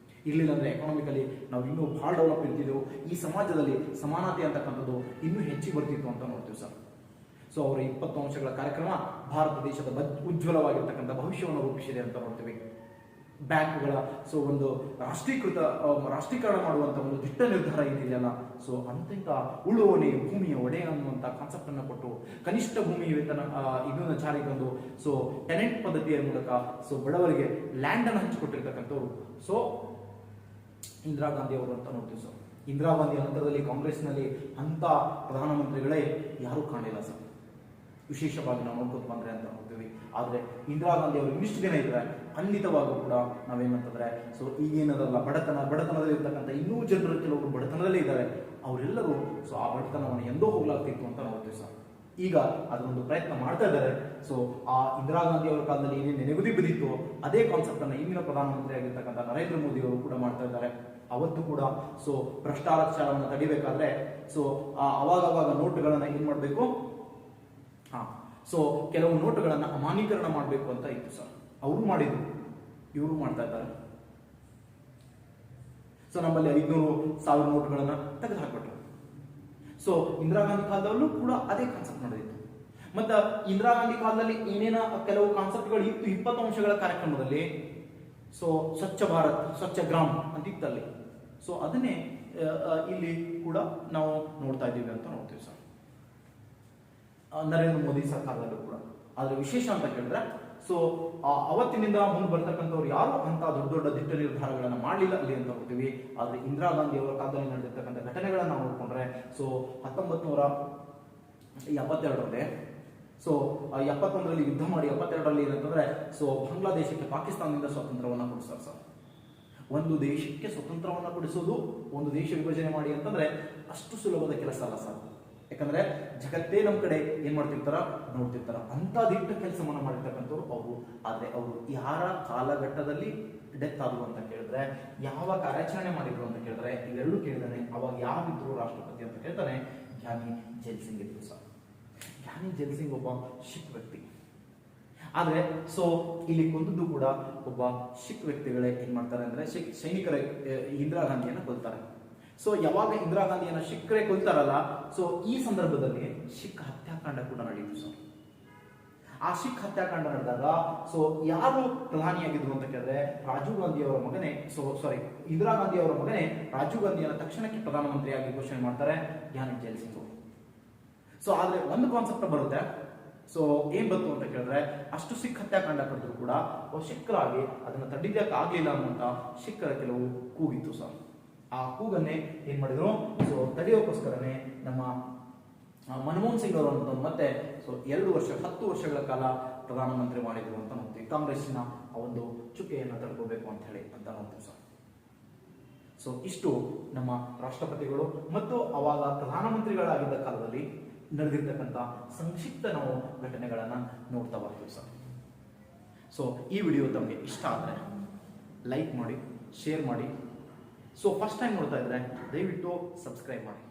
ಇರ್ಲಿಲ್ಲ ಅಂದ್ರೆ ಎಕಾನಮಿಕಲಿ ನಾವು ಇನ್ನೂ ಬಹಳ ಡೆವಲಪ್ ಇರ್ತಿದ್ದೆವು, ಈ ಸಮಾಜದಲ್ಲಿ ಸಮಾನತೆ ಅಂತಕ್ಕಂಥದ್ದು ಇನ್ನೂ ಹೆಚ್ಚಿಗೆ ಬರ್ತಿತ್ತು ಅಂತ ನೋಡ್ತೀವಿ ಸರ್. ಸೊ ಅವರ 20 ಅಂಶಗಳ ಕಾರ್ಯಕ್ರಮ ಭಾರತ ದೇಶದ ಉಜ್ವಲವಾಗಿರ್ತಕ್ಕಂಥ ಭವಿಷ್ಯವನ್ನು ರೂಪಿಸಿದೆ ಅಂತ ನೋಡ್ತೀವಿ. ಬ್ಯಾಂಕ್ಗಳ ಸೊ ಒಂದು ರಾಷ್ಟ್ರೀಕರಣ ಮಾಡುವಂತ ಒಂದು ದಿಟ್ಟ ನಿರ್ಧಾರ ಏನಿದೆಯಲ್ಲ ಸೊ ಅಂತಿಂತ ಉಳುವನೆ ಭೂಮಿಯ ಒಡೆಯ ಅನ್ನುವಂತ ಕಾನ್ಸೆಪ್ಟ್ ಅನ್ನು ಕೊಟ್ಟು ಕನಿಷ್ಠ ಭೂಮಿ ವೇತನ ಇದನ್ನ ಜಾರಿಗೆ ತಂದು ಸೊ ಟೆನೆಂಟ್ ಪದ್ಧತಿಯ ಮೂಲಕ ಸೊ ಬಡವರಿಗೆ ಲ್ಯಾಂಡ್ ಅನ್ನು ಹಂಚಿಕೊಟ್ಟಿರ್ತಕ್ಕಂಥವ್ರು ಸೊ ಇಂದಿರಾ ಗಾಂಧಿ ಅವರು ಅಂತ ನೋಡ್ತೀವಿ ಸರ್. ಇಂದಿರಾ ಗಾಂಧಿ ನಂತರದಲ್ಲಿ ಕಾಂಗ್ರೆಸ್ನಲ್ಲಿ ಅಂತ ಪ್ರಧಾನಮಂತ್ರಿಗಳೇ ಯಾರೂ ಕಾಣಿಲ್ಲ ಸರ್. ವಿಶೇಷವಾಗಿ ನಾವು ನೋಡ್ಕೊಂಡು ಬಂದ್ರೆ ಅಂತ ನೋಡ್ತೀವಿ. ಆದ್ರೆ ಇಂದಿರಾ ಗಾಂಧಿ ಅವರು ಇನ್ನಿಷ್ಟು ದಿನ ಇದ್ರೆ ಖಂಡಿತವಾಗೂ ಕೂಡ ನಾವೇನಂತಂದ್ರೆ ಸೊ ಈಗೇನದಲ್ಲ ಬಡತನದಲ್ಲಿ ಇರ್ತಕ್ಕಂಥ ಇನ್ನೂ ಜನರು ಕೆಲವರು ಬಡತನದಲ್ಲೇ ಇದ್ದಾರೆ, ಅವರೆಲ್ಲರೂ ಸೊ ಆ ಬಡತನವನ್ನು ಎಂದೋ ಹೋಗ್ಲಾಗ್ತಿತ್ತು ಅಂತ ನೋಡ್ತೀವಿ ಸರ್. ಈಗ ಅದೊಂದು ಪ್ರಯತ್ನ ಮಾಡ್ತಾ ಇದ್ದಾರೆ. ಸೊ ಆ ಇಂದಿರಾ ಗಾಂಧಿ ಅವರ ಕಾಲದಲ್ಲಿ ಏನೇನು ನೆನೆಗುದಿ ಬಿದ್ದಿತ್ತು ಅದೇ ಕಾನ್ಸೆಪ್ಟ್ ಅನ್ನ ಇಂದಿನ ಪ್ರಧಾನಮಂತ್ರಿ ಆಗಿರ್ತಕ್ಕಂಥ ನರೇಂದ್ರ ಮೋದಿ ಅವರು ಕೂಡ ಮಾಡ್ತಾ ಇದ್ದಾರೆ. ಅವತ್ತು ಕೂಡ ಸೊ ಭ್ರಷ್ಟಾಚಾರವನ್ನು ತಡಿಬೇಕಾದ್ರೆ ಸೊ ಅವಾಗವಾಗ ನೋಟುಗಳನ್ನ ಏನ್ ಮಾಡ್ಬೇಕು ಸೊ ಕೆಲವು ನೋಟುಗಳನ್ನ ಅಮಾನ್ಯೀಕರಣ ಮಾಡಬೇಕು ಅಂತ ಇತ್ತು ಸರ್. ಅವರು ಮಾಡಿದ್ರು, ಇವರು ಮಾಡ್ತಾ ಇದ್ದಾರೆ. ಸೊ ನಮ್ಮಲ್ಲಿ 500,000 ನೋಟುಗಳನ್ನ ತೆಗೆದು ಹಾಕ್ಬಿಟ್ರು. ಸೊ ಇಂದಿರಾ ಗಾಂಧಿ ಕಾಲದಲ್ಲೂ ಕೂಡ ಅದೇ ಕಾನ್ಸೆಪ್ಟ್ ನಡೆದಿತ್ತು. ಮತ್ತ ಇಂದಿರಾ ಗಾಂಧಿ ಕಾಲದಲ್ಲಿ ಏನೇನ ಕೆಲವು ಕಾನ್ಸೆಪ್ಟ್ಗಳು ಇತ್ತು 20 ಅಂಶಗಳ ಕಾರ್ಯಕ್ರಮದಲ್ಲಿ. ಸೊ ಸ್ವಚ್ಛ ಭಾರತ್, ಸ್ವಚ್ಛ ಗ್ರಾಮ್ ಅಂತ ಇತ್ತಲ್ಲಿ. ಸೊ ಅದನ್ನೇ ಇಲ್ಲಿ ಕೂಡ ನಾವು ನೋಡ್ತಾ ಇದ್ದೀವಿ ಅಂತ ನೋಡ್ತೀವಿ ಸರ್ ನರೇಂದ್ರ ಮೋದಿ ಸರ್ಕಾರದಲ್ಲೂ ಕೂಡ. ಆದ್ರೆ ವಿಶೇಷ ಅಂತ ಕೇಳಿದ್ರೆ ಸೊ ಅವತ್ತಿನಿಂದ ಮುಂದೆ ಬರ್ತಕ್ಕಂಥವ್ರು ಯಾರು ಅಂತ ದೊಡ್ಡ ದೊಡ್ಡ ದಿಟ್ಟ ನಿರ್ಧಾರಗಳನ್ನ ಮಾಡಲಿಲ್ಲ ಅಲ್ಲಿ ಅಂತ ನೋಡ್ತೀವಿ. ಆದ್ರೆ ಇಂದಿರಾ ಗಾಂಧಿ ಅವರ ಕಾಲದಲ್ಲಿ ನಡೆದಿರ್ತಕ್ಕಂಥ ಘಟನೆಗಳನ್ನ ನೋಡ್ಕೊಂಡ್ರೆ ಸೊ 1972ರಲ್ಲಿ ಸೊ 71ರಲ್ಲಿ ಯುದ್ಧ ಮಾಡಿ 72ರಲ್ಲಿ ಏನಂತಂದ್ರೆ ಸೊ ಬಾಂಗ್ಲಾದೇಶಕ್ಕೆ ಪಾಕಿಸ್ತಾನದಿಂದ ಸ್ವಾತಂತ್ರ್ಯವನ್ನು ಕೊಡಿಸ್ತಾರೆ ಸರ್. ಒಂದು ದೇಶಕ್ಕೆ ಸ್ವತಂತ್ರವನ್ನ ಕೊಡಿಸೋದು, ಒಂದು ದೇಶ ವಿಭಜನೆ ಮಾಡಿ ಅಂತಂದ್ರೆ ಅಷ್ಟು ಸುಲಭದ ಕೆಲಸ ಅಲ್ಲ ಸರ್. ಯಾಕಂದ್ರೆ ಜಗತ್ತೇ ನಮ್ಮ ಕಡೆ ಏನ್ ಮಾಡ್ತಿರ್ತಾರ, ನೋಡ್ತಿರ್ತಾರ. ಅಂತ ದಿಟ್ಟ ಕೆಲಸವನ್ನ ಮಾಡಿರ್ತಕ್ಕಂಥವ್ರು ಅವರು. ಆದ್ರೆ ಅವರು ಯಾರ ಕಾಲಘಟ್ಟದಲ್ಲಿ ಡೆತ್ ಆದ್ರು ಅಂತ ಕೇಳಿದ್ರೆ, ಯಾವ ಕಾರ್ಯಾಚರಣೆ ಮಾಡಿದ್ರು ಅಂತ ಕೇಳಿದ್ರೆ, ಇವೆರಡು ಕೇಳಿದಾನೆ. ಅವಾಗ ಯಾರಿದ್ರು ರಾಷ್ಟ್ರಪತಿ ಅಂತ ಕೇಳ್ತಾನೆ, ಜ್ಞಾನಿ ಜೈಲ್ ಸಿಂಗ್ ಇದ್ರು ಸರ್. ಜ್ಞಾನಿ ಜೈಲ್ ಸಿಂಗ್ ಒಬ್ಬ ಶಿಖ್ ವ್ಯಕ್ತಿ. ಆದ್ರೆ ಸೊ ಇಲ್ಲಿ ಕೊಂದದ್ದು ಕೂಡ ಒಬ್ಬ ಶಿಖ್ ವ್ಯಕ್ತಿಗಳೇ ಏನ್ ಮಾಡ್ತಾರೆ ಅಂದ್ರೆ ಸೈನಿಕರ ಇಂದಿರಾ ಗಾಂಧಿಯನ್ನ ಕೊಲ್ತಾರೆ. ಸೊ ಯಾವಾಗ ಇಂದಿರಾ ಗಾಂಧಿಯನ್ನ ಶಿಖ್ರೇ ಕೊಲ್ತಾರಲ್ಲ, ಸೊ ಈ ಸಂದರ್ಭದಲ್ಲಿ ಶಿಖ್ ಹತ್ಯಾಕಾಂಡ ಕೂಡ ನಡೆಯಿತು ಸರ್. ಆ ಶಿಖ್ ಹತ್ಯಾಕಾಂಡ ನಡೆದಾಗ ಸೊ ಯಾರು ಪ್ರಧಾನಿಯಾಗಿದ್ರು ಅಂತ ಕೇಳಿದ್ರೆ ರಾಜೀವ್ ಗಾಂಧಿ ಅವರ ಮಗನೇ, ಇಂದಿರಾ ಗಾಂಧಿ ಅವರ ಮಗನೇ ರಾಜೀವ್ ಗಾಂಧಿಯನ್ನ ತಕ್ಷಣಕ್ಕೆ ಪ್ರಧಾನಮಂತ್ರಿಯಾಗಿ ಘೋಷಣೆ ಮಾಡ್ತಾರೆ ಜ್ಞಾನಿ ಜೈಲ್ ಸಿಂಗ್. ಸೊ ಆದ್ರೆ ಒಂದು ಕಾನ್ಸೆಪ್ಟ್ ಬರುತ್ತೆ. ಸೊ ಏನ್ ಬಂತು ಅಂತ ಕೇಳಿದ್ರೆ, ಅಷ್ಟು ಸಿಖ್ ಹತ್ಯಾಕಾಂಡ ನಡೆದ್ರು ಕೂಡ ಶಿಖ್ರಾಗಿ ಅದನ್ನ ತಡಿಯಕ್ಕಾಗ್ಲಿಲ್ಲ ಅನ್ನುವಂತ ಶಿಖ್ರ ಕೆಲವು ಕೂಗಿತ್ತು ಸರ್. ಆ ಕೂಗನ್ನೇ ಏನ್ ಮಾಡಿದ್ರು, ಸೊ ತಡೆಯೋಕ್ಕೋಸ್ಕರನೇ ನಮ್ಮ ಮನಮೋಹನ್ ಸಿಂಗ್ ಅವರು ಮತ್ತೆ ಸೊ 10 ವರ್ಷಗಳ ಕಾಲ ಪ್ರಧಾನಮಂತ್ರಿ ಮಾಡಿದ್ರು ಅಂತ ನೋಡ್ತೀವಿ. ಕಾಂಗ್ರೆಸ್ಸಿನ ಆ ಒಂದು ಚುಕ್ಕೆಯನ್ನ ತಡ್ಕೋಬೇಕು ಅಂತ ಹೇಳಿ ಅಂತ ನೋಡ್ತೀವಿ ಸರ್. ಸೊ ಇಷ್ಟು ನಮ್ಮ ರಾಷ್ಟ್ರಪತಿಗಳು ಮತ್ತು ಅವಾಗ ಪ್ರಧಾನಮಂತ್ರಿಗಳಾಗಿದ್ದ ಕಾಲದಲ್ಲಿ ನಡೆದಿರ್ತಕ್ಕಂಥ ಸಂಕ್ಷಿಪ್ತ ನಾವು ಘಟನೆಗಳನ್ನ ನೋಡ್ತಾ ಬರ್ತೀವಿ ಸರ್. ಸೊ ಈ ವಿಡಿಯೋ ತಮಗೆ ಇಷ್ಟ ಆದರೆ ಲೈಕ್ ಮಾಡಿ, ಶೇರ್ ಮಾಡಿ. ಸೊ ಫಸ್ಟ್ ಟೈಮ್ ನೋಡ್ತಾ ಇದ್ರೆ ದಯವಿಟ್ಟು ಸಬ್ಸ್ಕ್ರೈಬ್ ಮಾಡಿ.